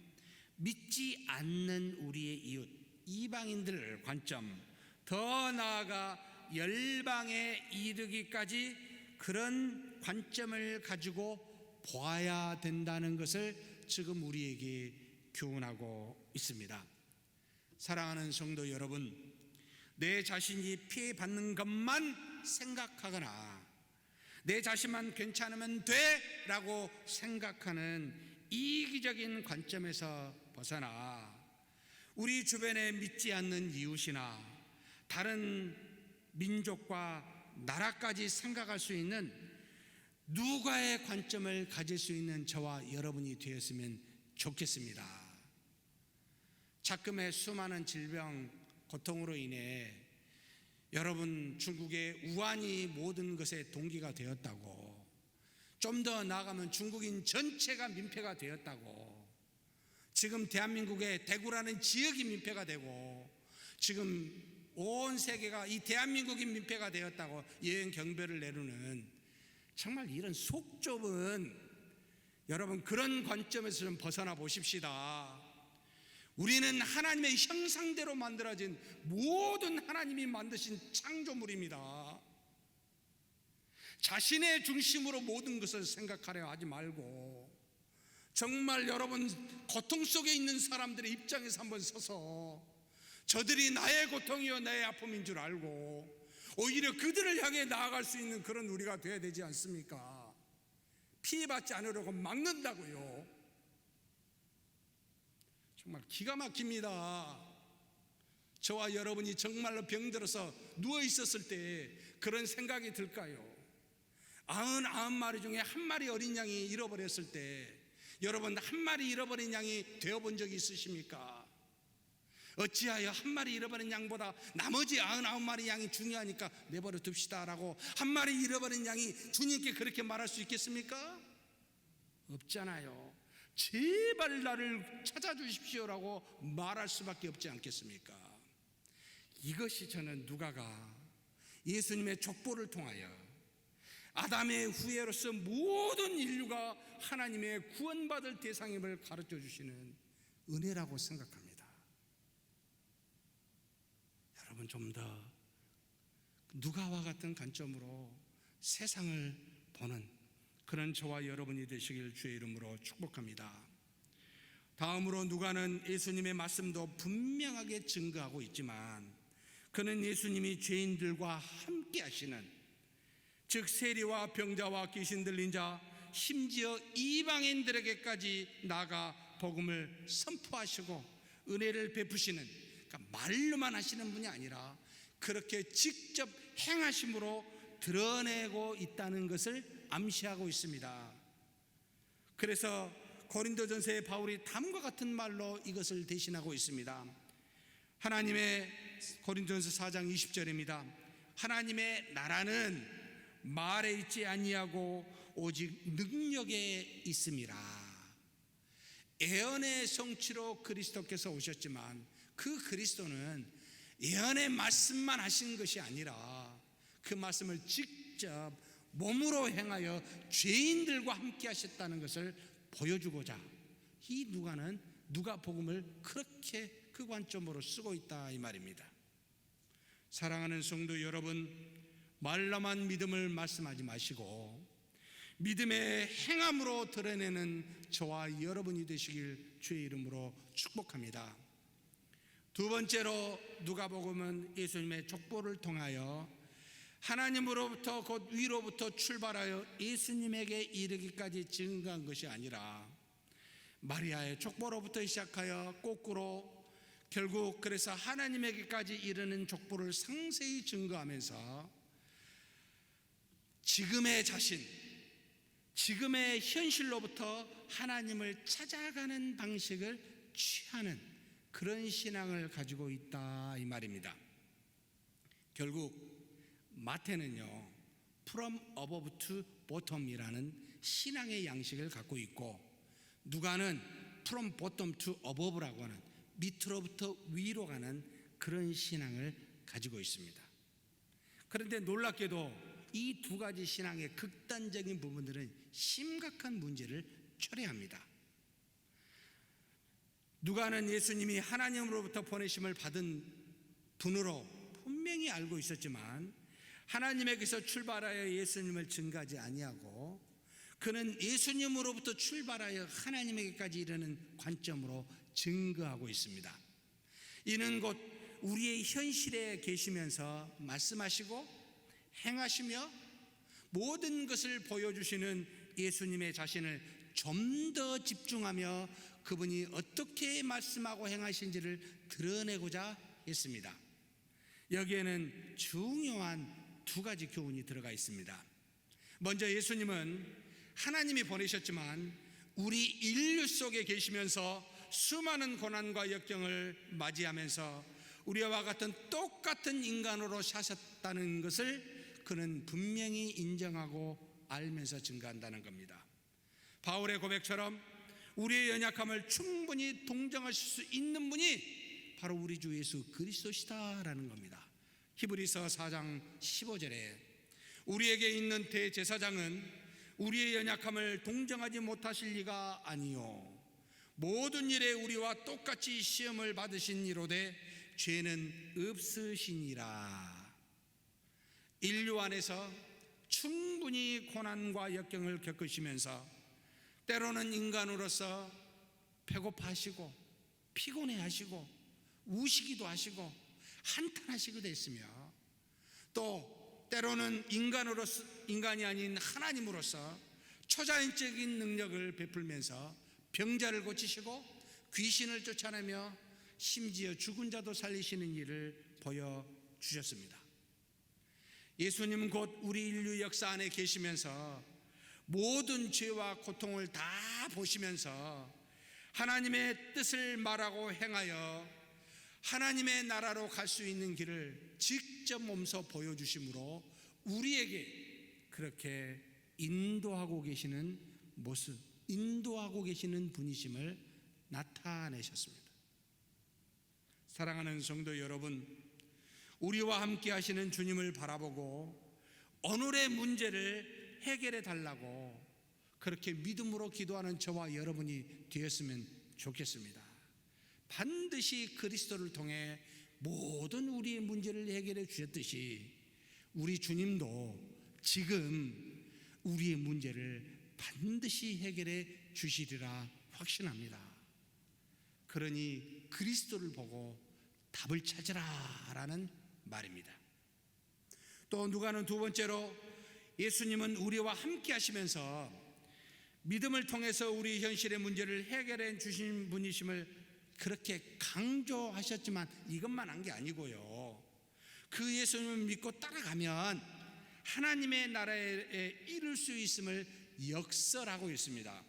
B: 믿지 않는 우리의 이웃 이방인들 관점, 더 나아가 열방에 이르기까지 그런 관점을 가지고 보아야 된다는 것을 지금 우리에게 교훈하고 있습니다. 사랑하는 성도 여러분, 내 자신이 피해받는 것만 생각하거나 내 자신만 괜찮으면 돼 라고 생각하는 이기적인 관점에서 벗어나 우리 주변에 믿지 않는 이웃이나 다른 민족과 나라까지 생각할 수 있는 누가의 관점을 가질 수 있는 저와 여러분이 되었으면 좋겠습니다. 작금의 수많은 질병, 고통으로 인해 여러분 중국의 우한이 모든 것의 동기가 되었다고, 좀 더 나아가면 중국인 전체가 민폐가 되었다고, 지금 대한민국의 대구라는 지역이 민폐가 되고 지금 온 세계가 이 대한민국이 민폐가 되었다고 여행 경보를 내르는, 정말 이런 속 좁은, 여러분 그런 관점에서 좀 벗어나 보십시다. 우리는 하나님의 형상대로 만들어진 모든 하나님이 만드신 창조물입니다. 자신의 중심으로 모든 것을 생각하려 하지 말고 정말 여러분 고통 속에 있는 사람들의 입장에서 한번 서서 저들이 나의 고통이요 나의 아픔인 줄 알고 오히려 그들을 향해 나아갈 수 있는 그런 우리가 되어야 되지 않습니까? 피해받지 않으려고 막는다고요. 정말 기가 막힙니다. 저와 여러분이 정말로 병들어서 누워 있었을 때 그런 생각이 들까요? 99마리 중에 한 마리 어린 양이 잃어버렸을 때 여러분 한 마리 잃어버린 양이 되어본 적이 있으십니까? 어찌하여 한 마리 잃어버린 양보다 나머지 99마리 양이 중요하니까 내버려 둡시다라고 한 마리 잃어버린 양이 주님께 그렇게 말할 수 있겠습니까? 없잖아요. 제발 나를 찾아주십시오라고 말할 수밖에 없지 않겠습니까? 이것이 저는 누가가 예수님의 족보를 통하여 아담의 후예로서 모든 인류가 하나님의 구원받을 대상임을 가르쳐 주시는 은혜라고 생각합니다. 여러분 좀 더 누가와 같은 관점으로 세상을 보는 그런 저와 여러분이 되시길 주의 이름으로 축복합니다. 다음으로 누가는 예수님의 말씀도 분명하게 증거하고 있지만 그는 예수님이 죄인들과 함께 하시는, 즉 세리와 병자와 귀신 들린 자 심지어 이방인들에게까지 나아가 복음을 선포하시고 은혜를 베푸시는, 그러니까 말로만 하시는 분이 아니라 그렇게 직접 행하심으로 드러내고 있다는 것을 암시하고 있습니다. 그래서 고린도전서의 바울이 다음과 같은 말로 이것을 대신하고 있습니다. 하나님의 고린도전서 4장 20절입니다. 하나님의 나라는 말에 있지 아니하고 오직 능력에 있음이라. 예언의 성취로 그리스도께서 오셨지만 그 그리스도는 예언의 말씀만 하신 것이 아니라 그 말씀을 직접 몸으로 행하여 죄인들과 함께 하셨다는 것을 보여주고자 이 누가는 누가복음을 그렇게 그 관점으로 쓰고 있다 이 말입니다. 사랑하는 성도 여러분, 말로만 믿음을 말씀하지 마시고 믿음의 행함으로 드러내는 저와 여러분이 되시길 주의 이름으로 축복합니다. 두 번째로 누가복음은 예수님의 족보를 통하여 하나님으로부터 곧 위로부터 출발하여 예수님에게 이르기까지 증거한 것이 아니라 마리아의 족보로부터 시작하여 거꾸로 결국 그래서 하나님에게까지 이르는 족보를 상세히 증거하면서 지금의 자신, 지금의 현실로부터 하나님을 찾아가는 방식을 취하는 그런 신앙을 가지고 있다 이 말입니다. 결국 마태는요 from above to bottom이라는 신앙의 양식을 갖고 있고 누가는 from bottom to above라고 하는 밑으로부터 위로 가는 그런 신앙을 가지고 있습니다. 그런데 놀랍게도 이 두 가지 신앙의 극단적인 부분들은 심각한 문제를 초래합니다. 누가는 예수님이 하나님으로부터 보내심을 받은 분으로 분명히 알고 있었지만 하나님에게서 출발하여 예수님을 증거하지 아니하고 그는 예수님으로부터 출발하여 하나님에게까지 이르는 관점으로 증거하고 있습니다. 이는 곧 우리의 현실에 계시면서 말씀하시고 행하시며 모든 것을 보여주시는 예수님의 자신을 좀 더 집중하며 그분이 어떻게 말씀하고 행하신지를 드러내고자 했습니다. 여기에는 중요한 두 가지 교훈이 들어가 있습니다. 먼저 예수님은 하나님이 보내셨지만 우리 인류 속에 계시면서 수많은 고난과 역경을 맞이하면서 우리와 같은 똑같은 인간으로 사셨다는 것을 그는 분명히 인정하고 알면서 증거한다는 겁니다. 바울의 고백처럼 우리의 연약함을 충분히 동정하실 수 있는 분이 바로 우리 주 예수 그리스도시다라는 겁니다. 히브리서 4장 15절에 우리에게 있는 대제사장은 우리의 연약함을 동정하지 못하실 리가 아니요 모든 일에 우리와 똑같이 시험을 받으신 이로되 죄는 없으시니라. 인류 안에서 충분히 고난과 역경을 겪으시면서 때로는 인간으로서 배고파하시고 피곤해하시고 우시기도 하시고 한탄하시기도 했으며 또 때로는 인간이 아닌 하나님으로서 초자연적인 능력을 베풀면서 병자를 고치시고 귀신을 쫓아내며 심지어 죽은 자도 살리시는 일을 보여주셨습니다. 예수님은 곧 우리 인류 역사 안에 계시면서 모든 죄와 고통을 다 보시면서 하나님의 뜻을 말하고 행하여 하나님의 나라로 갈 수 있는 길을 직접 몸소 보여주심으로 우리에게 그렇게 인도하고 계시는 모습, 인도하고 계시는 분이심을 나타내셨습니다. 사랑하는 성도 여러분, 우리와 함께 하시는 주님을 바라보고 오늘의 문제를 해결해 달라고 그렇게 믿음으로 기도하는 저와 여러분이 되었으면 좋겠습니다. 반드시 그리스도를 통해 모든 우리의 문제를 해결해 주셨듯이 우리 주님도 지금 우리의 문제를 반드시 해결해 주시리라 확신합니다. 그러니 그리스도를 보고 답을 찾으라라는 말입니다. 또 누가는 두 번째로 예수님은 우리와 함께 하시면서 믿음을 통해서 우리 현실의 문제를 해결해 주신 분이심을 그렇게 강조하셨지만 이것만 한 게 아니고요. 그 예수님을 믿고 따라가면 하나님의 나라에 이룰 수 있음을 역설하고 있습니다.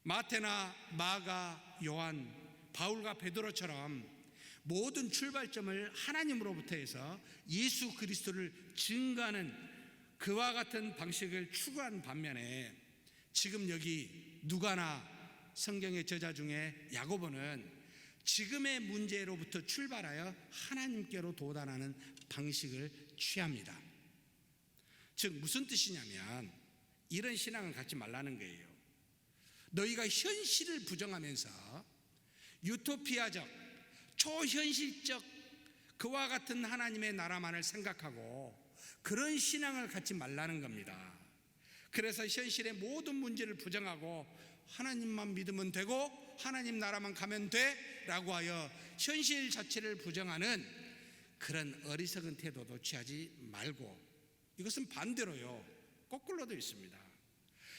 B: 마태나 마가, 요한, 바울과 베드로처럼 모든 출발점을 하나님으로부터 해서 예수 그리스도를 증거하는 그와 같은 방식을 추구한 반면에 지금 여기 누가나 성경의 저자 중에 야고보는 지금의 문제로부터 출발하여 하나님께로 도달하는 방식을 취합니다. 즉 무슨 뜻이냐면 이런 신앙을 갖지 말라는 거예요. 너희가 현실을 부정하면서 유토피아적, 초현실적 그와 같은 하나님의 나라만을 생각하고 그런 신앙을 갖지 말라는 겁니다. 그래서 현실의 모든 문제를 부정하고 하나님만 믿으면 되고 하나님 나라만 가면 돼 라고 하여 현실 자체를 부정하는 그런 어리석은 태도도 취하지 말고, 이것은 반대로요, 거꾸로도 있습니다.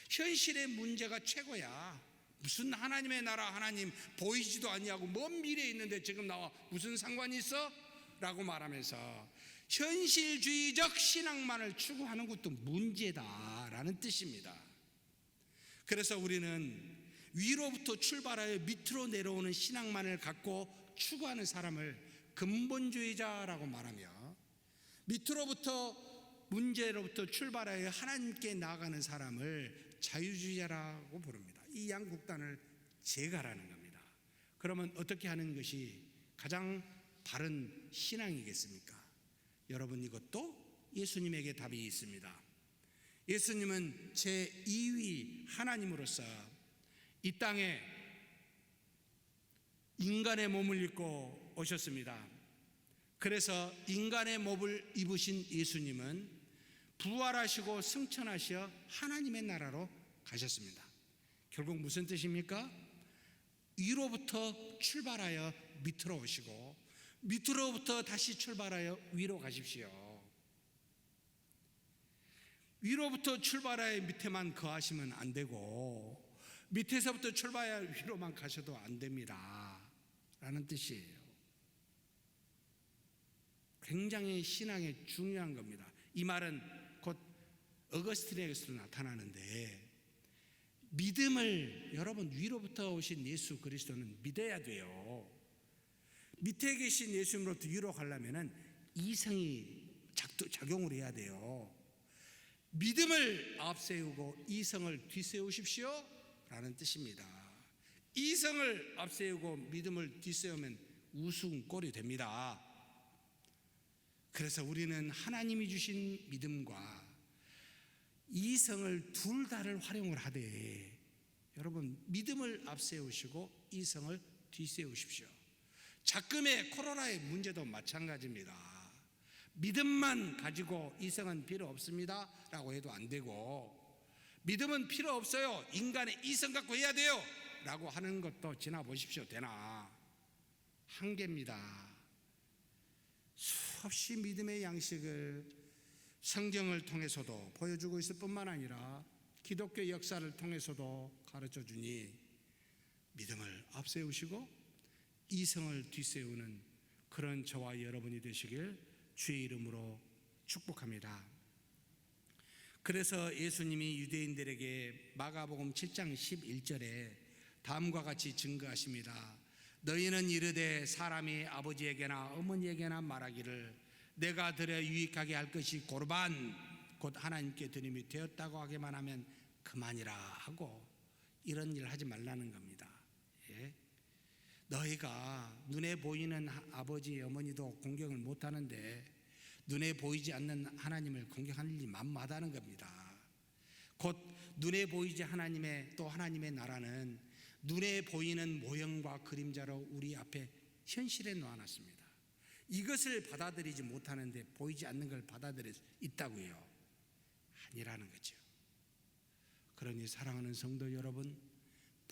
B: 현실의 문제가 최고야. 무슨 하나님의 나라, 하나님 보이지도 아니하고 먼 미래에 있는데 지금 나와 무슨 상관이 있어? 라고 말하면서 현실주의적 신앙만을 추구하는 것도 문제다라는 뜻입니다. 그래서 우리는 위로부터 출발하여 밑으로 내려오는 신앙만을 갖고 추구하는 사람을 근본주의자라고 말하며, 밑으로부터 문제로부터 출발하여 하나님께 나아가는 사람을 자유주의자라고 부릅니다. 이 양극단을 제거하라는 겁니다. 그러면 어떻게 하는 것이 가장 바른 신앙이겠습니까? 여러분, 이것도 예수님에게 답이 있습니다. 예수님은 제2위 하나님으로서 이 땅에 인간의 몸을 입고 오셨습니다. 그래서 인간의 몸을 입으신 예수님은 부활하시고 승천하셔 하나님의 나라로 가셨습니다. 결국 무슨 뜻입니까? 위로부터 출발하여 밑으로 오시고 밑으로부터 다시 출발하여 위로 가십시오. 위로부터 출발하여 밑에만 거하시면 안 되고 밑에서부터 출발하여 위로만 가셔도 안 됩니다 라는 뜻이에요. 굉장히 신앙에 중요한 겁니다. 이 말은 곧 어거스틴에게서 나타나는데, 믿음을 여러분 위로부터 오신 예수 그리스도는 믿어야 돼요. 밑에 계신 예수님으로부터 위로 가려면 이성이 작용을 해야 돼요. 믿음을 앞세우고 이성을 뒤세우십시오 라는 뜻입니다. 이성을 앞세우고 믿음을 뒤세우면 우스운꼴이 됩니다. 그래서 우리는 하나님이 주신 믿음과 이성을 둘 다를 활용을 하되, 여러분 믿음을 앞세우시고 이성을 뒤세우십시오. 작금의 코로나의 문제도 마찬가지입니다. 믿음만 가지고 이성은 필요 없습니다 라고 해도 안 되고, 믿음은 필요 없어요, 인간의 이성 갖고 해야 돼요 라고 하는 것도 지나보십시오. 되나? 한계입니다. 수없이 믿음의 양식을 성경을 통해서도 보여주고 있을 뿐만 아니라 기독교 역사를 통해서도 가르쳐 주니 믿음을 앞세우시고 이성을 뒤세우는 그런 저와 여러분이 되시길 주의 이름으로 축복합니다. 그래서 예수님이 유대인들에게 마가복음 7장 11절에 다음과 같이 증거하십니다. 너희는 이르되 사람이 아버지에게나 어머니에게나 말하기를 내가 드려 유익하게 할 것이 고르반 곧 하나님께 드림이 되었다고 하기만 하면 그만이라 하고, 이런 일을 하지 말라는 겁니다. 예? 너희가 눈에 보이는 아버지 어머니도 공경을 못하는데 눈에 보이지 않는 하나님을 공경할 일이 만마다는 겁니다. 곧 눈에 보이지 하나님의 또 하나님의 나라는 눈에 보이는 모형과 그림자로 우리 앞에 현실에 놓아놨습니다. 이것을 받아들이지 못하는데 보이지 않는 걸 받아들일 수 있다고요? 아니라는 거죠. 그러니 사랑하는 성도 여러분,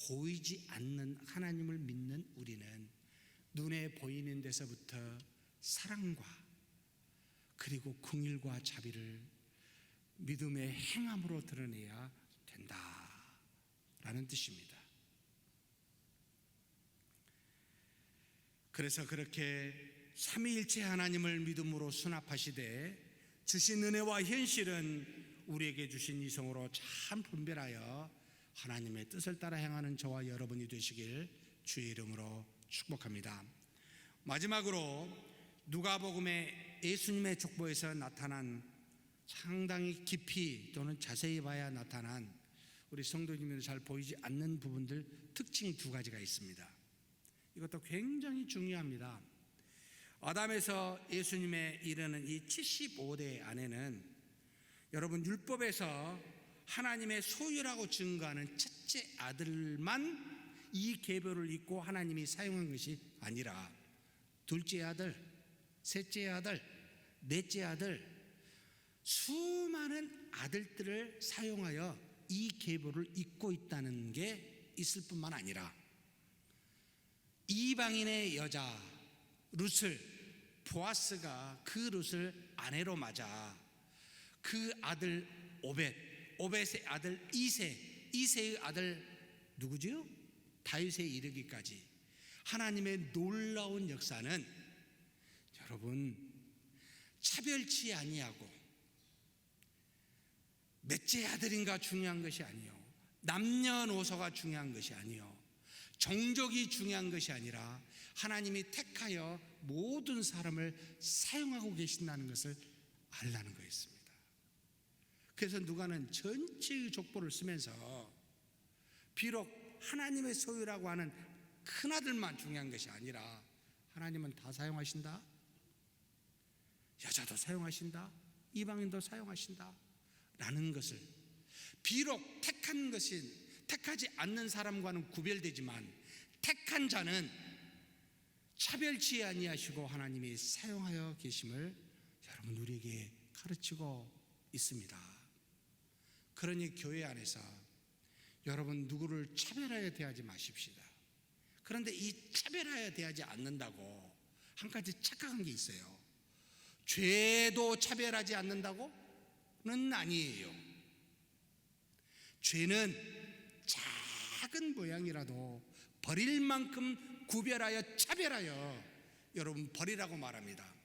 B: 보이지 않는 하나님을 믿는 우리는 눈에 보이는 데서부터 사랑과 그리고 긍휼과 자비를 믿음의 행함으로 드러내야 된다라는 뜻입니다. 그래서 그렇게 삼위일체 하나님을 믿음으로 수납하시되 주신 은혜와 현실은 우리에게 주신 이성으로 참 분별하여 하나님의 뜻을 따라 행하는 저와 여러분이 되시길 주의 이름으로 축복합니다. 마지막으로 누가복음의 예수님의 족보에서 나타난 상당히 깊이 또는 자세히 봐야 나타난 우리 성도님들은 잘 보이지 않는 부분들 특징 두 가지가 있습니다. 이것도 굉장히 중요합니다. 아담에서 예수님에 이르는 이 75대 안에는 여러분 율법에서 하나님의 소유라고 증거하는 첫째 아들만 이 계보를 잇고 하나님이 사용한 것이 아니라 둘째 아들, 셋째 아들, 넷째 아들 수많은 아들들을 사용하여 이 계보를 잇고 있다는 게 있을 뿐만 아니라 이방인의 여자 룻을 보아스가 그 룻을 아내로 맞아 그 아들 오벳의 아들 이세의 아들 누구지요? 다윗에 이르기까지 하나님의 놀라운 역사는 여러분 차별치 아니하고 몇째 아들인가 중요한 것이 아니요, 남녀노소가 중요한 것이 아니요, 정족이 중요한 것이 아니라 하나님이 택하여 모든 사람을 사용하고 계신다는 것을 알라는 거였습니다. 그래서 누가는 전체의 족보를 쓰면서 비록 하나님의 소유라고 하는 큰아들만 중요한 것이 아니라 하나님은 다 사용하신다, 여자도 사용하신다, 이방인도 사용하신다 라는 것을, 비록 택한 것은 택하지 않는 사람과는 구별되지만 택한 자는 차별치 아니하시고 하나님이 사용하여 계심을 여러분 우리에게 가르치고 있습니다. 그러니 교회 안에서 여러분 누구를 차별하여 대하지 마십시다. 그런데 이 차별하여 대하지 않는다고 한 가지 착각한 게 있어요. 죄도 차별하지 않는다고는 아니에요. 죄는 작은 모양이라도 버릴 만큼 구별하여 차별하여 여러분 버리라고 말합니다.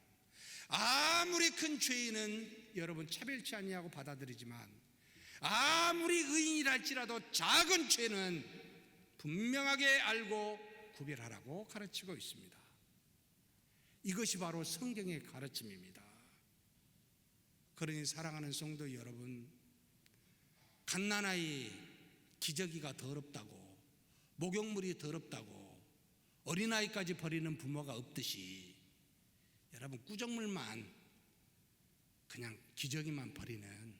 B: 아무리 큰 죄인은 여러분 차별치 아니하고 받아들이지만 아무리 의인이랄지라도 작은 죄는 분명하게 알고 구별하라고 가르치고 있습니다. 이것이 바로 성경의 가르침입니다. 그러니 사랑하는 성도 여러분, 갓난아이 기저귀가 더럽다고, 목욕물이 더럽다고 어린아이까지 버리는 부모가 없듯이 여러분 구정물만, 그냥 기저귀만 버리는,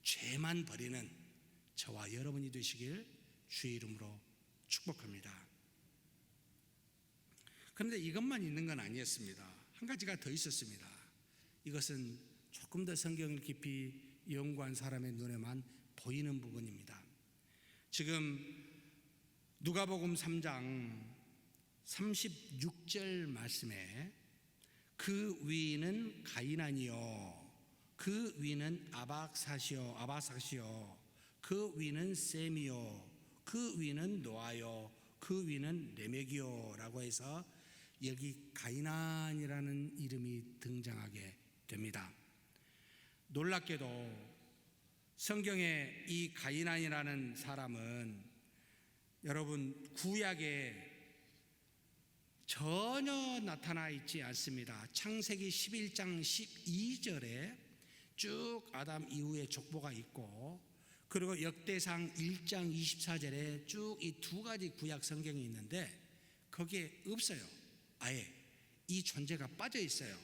B: 죄만 버리는 저와 여러분이 되시길 주의 이름으로 축복합니다. 그런데 이것만 있는 건 아니었습니다. 한 가지가 더 있었습니다. 이것은 조금 더 성경을 깊이 연구한 사람의 눈에만 보이는 부분입니다. 지금 누가복음 3장 36절 말씀에 그 위는 가이난이요, 그 위는 아바삭이요, 그 위는 셈이요, 그 위는 노아요, 그 위는 레멕이요 라고 해서 여기 가이난이라는 이름이 등장하게 됩니다. 놀랍게도 성경에 이 가이난이라는 사람은 여러분 구약에 전혀 나타나 있지 않습니다. 창세기 11장 12절에 쭉 아담 이후의 족보가 있고, 그리고 역대상 1장 24절에 쭉 이 두 가지 구약 성경이 있는데 거기에 없어요. 아예 이 존재가 빠져 있어요.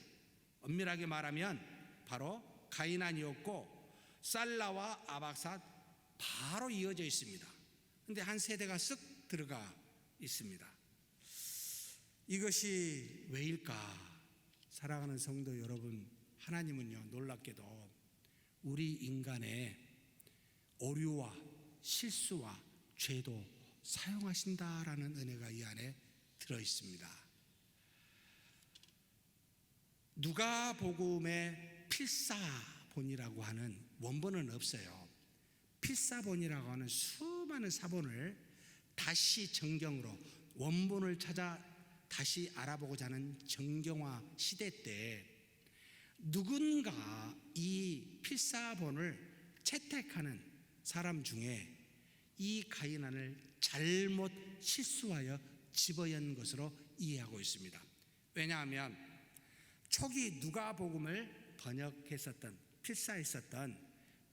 B: 엄밀하게 말하면 바로 가이난이었고 살라와 아박삿 바로 이어져 있습니다. 그런데 한 세대가 쓱 들어가 있습니다. 이것이 왜일까? 사랑하는 성도 여러분, 하나님은요 놀랍게도 우리 인간의 오류와 실수와 죄도 사용하신다라는 은혜가 이 안에 들어 있습니다. 누가복음의 필사본이라고 하는 원본은 없어요. 필사본이라고 하는 수많은 사본을 다시 정경으로 원본을 찾아 다시 알아보고자 하는 정경화 시대 때 누군가 이 필사본을 채택하는 사람 중에 이 가이난을 잘못 실수하여 집어연 것으로 이해하고 있습니다. 왜냐하면 초기 누가복음을 번역했었던, 필사했었던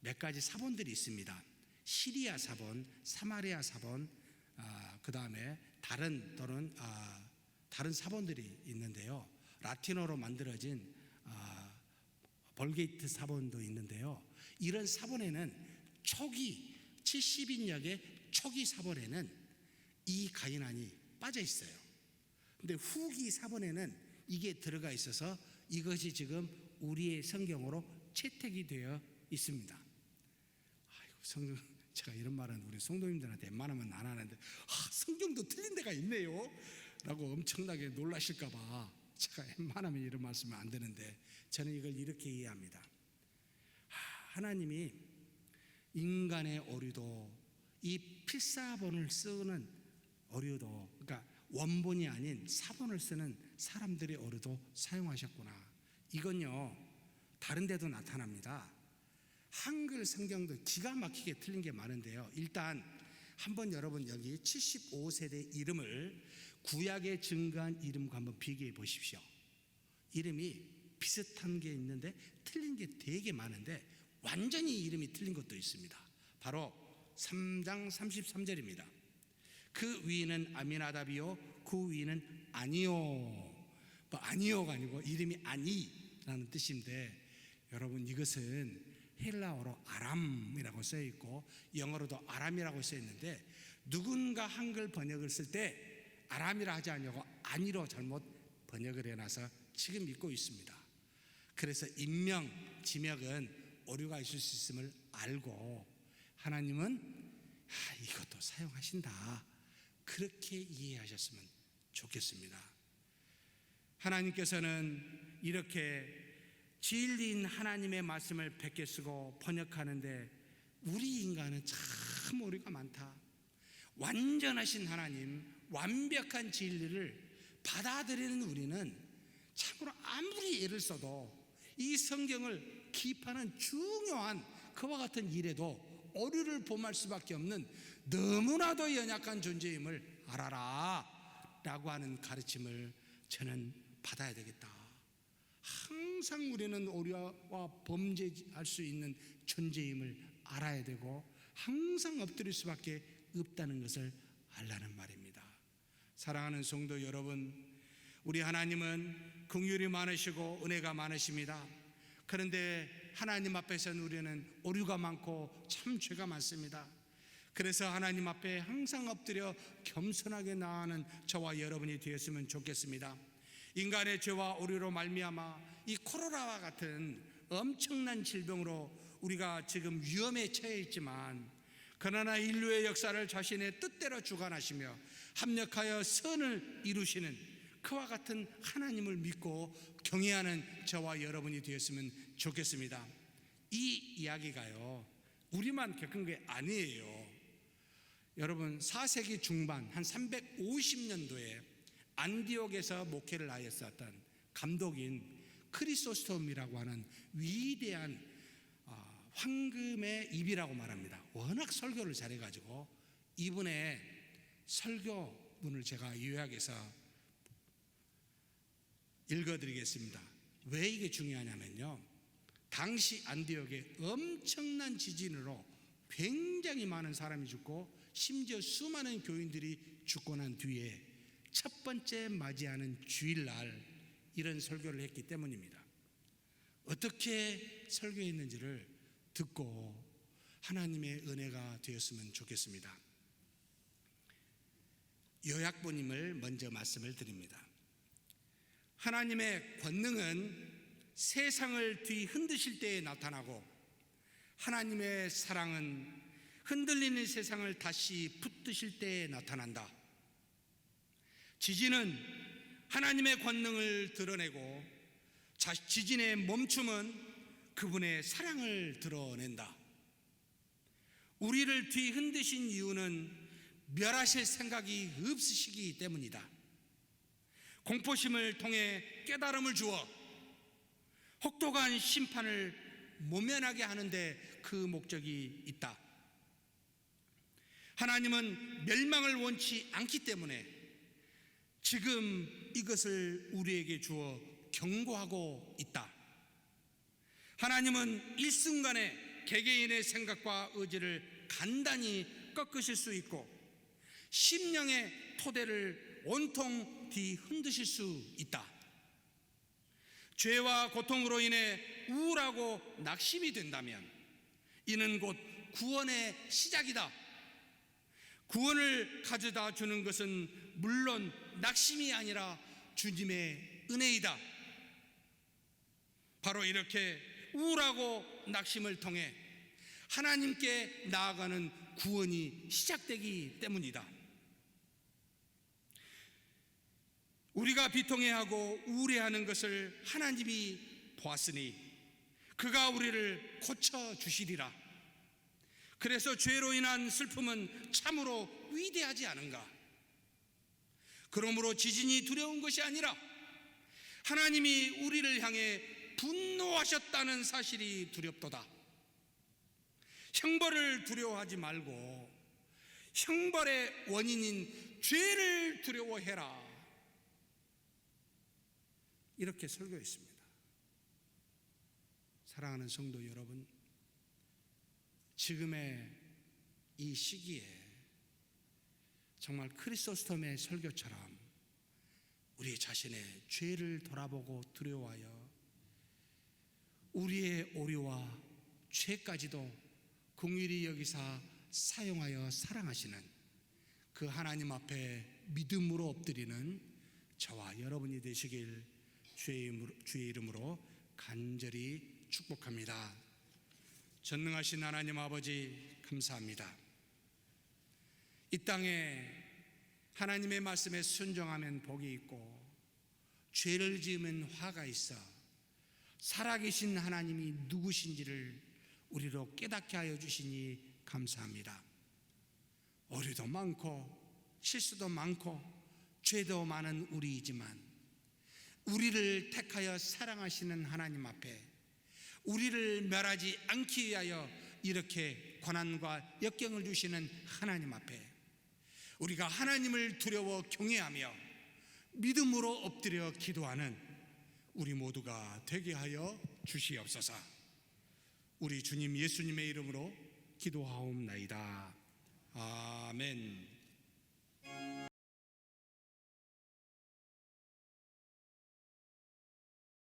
B: 몇 가지 사본들이 있습니다. 시리아 사본, 사마리아 사본, 그 다음에 다른 사본들이 있는데요. 라틴어로 만들어진 벌게이트 사본도 있는데요. 이런 사본에는 초기 70인역의 초기 사본에는 이 가이난이 빠져 있어요. 근데 후기 사본에는 이게 들어가 있어서 이것이 지금 우리의 성경으로 채택이 되어 있습니다. 아이고, 제가 이런 말은 우리 성도님들한테 웬만하면 안 하는데 성경도 틀린 데가 있네요 라고 엄청나게 놀라실까봐 제가 웬만하면 이런 말씀은 안 되는데, 저는 이걸 이렇게 이해합니다. 하나님이 인간의 오류도, 이 필사본을 쓰는 오류도, 그러니까 원본이 아닌 사본을 쓰는 사람들의 오류도 사용하셨구나. 이건요 다른 데도 나타납니다. 한글 성경도 기가 막히게 틀린 게 많은데요. 일단 한번 여러분 여기 75세대 이름을 구약에 증거한 이름과 한번 비교해 보십시오. 이름이 비슷한 게 있는데 틀린 게 되게 많은데 완전히 이름이 틀린 것도 있습니다. 바로 3장 33절입니다. 그 위는 아미나답이요 그 위는 아니요. 아니요가 아니고 이름이 아니라는 뜻인데, 여러분 이것은 헬라어로 아람이라고 써 있고 영어로도 아람이라고 써 있는데, 누군가 한글 번역을 쓸 때 아람이라 하지 않냐고 아니로 잘못 번역을 해놔서 지금 믿고 있습니다. 그래서 인명, 지명은 오류가 있을 수 있음을 알고 하나님은 이것도 사용하신다, 그렇게 이해하셨으면 좋겠습니다. 하나님께서는 이렇게 진리인 하나님의 말씀을 베껴 쓰고 번역하는데 우리 인간은 참 오류가 많다. 완전하신 하나님, 완벽한 진리를 받아들이는 우리는 참으로 아무리 애를 써도 이 성경을 기입하는 중요한 그와 같은 일에도 오류를 범할 수밖에 없는 너무나도 연약한 존재임을 알아라 라고 하는 가르침을 저는 받아야 되겠다. 항상 우리는 오류와 범죄할 수 있는 존재임을 알아야 되고 항상 엎드릴 수밖에 없다는 것을 알라는 말입니다. 사랑하는 성도 여러분, 우리 하나님은 긍휼이 많으시고 은혜가 많으십니다. 그런데 하나님 앞에서는 우리는 오류가 많고 참 죄가 많습니다. 그래서 하나님 앞에 항상 엎드려 겸손하게 나아가는 저와 여러분이 되었으면 좋겠습니다. 인간의 죄와 오류로 말미암아 이 코로나와 같은 엄청난 질병으로 우리가 지금 위험에 처해 있지만, 그러나 인류의 역사를 자신의 뜻대로 주관하시며 합력하여 선을 이루시는 그와 같은 하나님을 믿고 경외하는 저와 여러분이 되었으면 좋겠습니다. 이 이야기가요 우리만 겪은 게 아니에요. 여러분 4세기 중반 한 350년도에 안디옥에서 목회를 하였었던 감독인 크리소스톰이라고 하는 위대한 황금의 입이라고 말합니다. 워낙 설교를 잘해가지고 이분의 설교문을 제가 요약해서 읽어드리겠습니다. 왜 이게 중요하냐면요, 당시 안디옥에 엄청난 지진으로 굉장히 많은 사람이 죽고 심지어 수많은 교인들이 죽고 난 뒤에 첫 번째 맞이하는 주일날 이런 설교를 했기 때문입니다. 어떻게 설교했는지를 듣고 하나님의 은혜가 되었으면 좋겠습니다. 요약본임을 먼저 말씀을 드립니다. 하나님의 권능은 세상을 뒤흔드실 때에 나타나고, 하나님의 사랑은 흔들리는 세상을 다시 붙드실 때에 나타난다. 지진은 하나님의 권능을 드러내고, 지진의 멈춤은 그분의 사랑을 드러낸다. 우리를 뒤흔드신 이유는 멸하실 생각이 없으시기 때문이다. 공포심을 통해 깨달음을 주어 혹독한 심판을 모면하게 하는데 그 목적이 있다. 하나님은 멸망을 원치 않기 때문에 지금 이것을 우리에게 주어 경고하고 있다. 하나님은 일순간에 개개인의 생각과 의지를 간단히 꺾으실 수 있고 심령의 토대를 온통 뒤흔드실 수 있다. 죄와 고통으로 인해 우울하고 낙심이 된다면 이는 곧 구원의 시작이다. 구원을 가져다 주는 것은 물론 낙심이 아니라 주님의 은혜이다. 바로 이렇게 우울하고 낙심을 통해 하나님께 나아가는 구원이 시작되기 때문이다. 우리가 비통해하고 우울해하는 것을 하나님이 보았으니 그가 우리를 고쳐주시리라. 그래서 죄로 인한 슬픔은 참으로 위대하지 않은가? 그러므로 지진이 두려운 것이 아니라 하나님이 우리를 향해 분노하셨다는 사실이 두렵도다. 형벌을 두려워하지 말고 형벌의 원인인 죄를 두려워해라. 이렇게 설교했습니다. 사랑하는 성도 여러분, 지금의 이 시기에 정말 크리소스톰의 설교처럼 우리 자신의 죄를 돌아보고 두려워하여 우리의 오류와 죄까지도 긍휼히 여기사 사용하여 사랑하시는 그 하나님 앞에 믿음으로 엎드리는 저와 여러분이 되시길 주의 이름으로 간절히 축복합니다. 전능하신 하나님 아버지 감사합니다. 이 땅에 하나님의 말씀에 순종하면 복이 있고 죄를 지으면 화가 있어 살아계신 하나님이 누구신지를 우리로 깨닫게 하여 주시니 감사합니다. 오류도 많고 실수도 많고 죄도 많은 우리이지만 우리를 택하여 사랑하시는 하나님 앞에 우리를 멸하지 않기 위하여 이렇게 고난과 역경을 주시는 하나님 앞에 우리가 하나님을 두려워 경외하며 믿음으로 엎드려 기도하는 우리 모두가 되게 하여 주시옵소서. 우리 주님 예수님의 이름으로 기도하옵나이다. 아멘.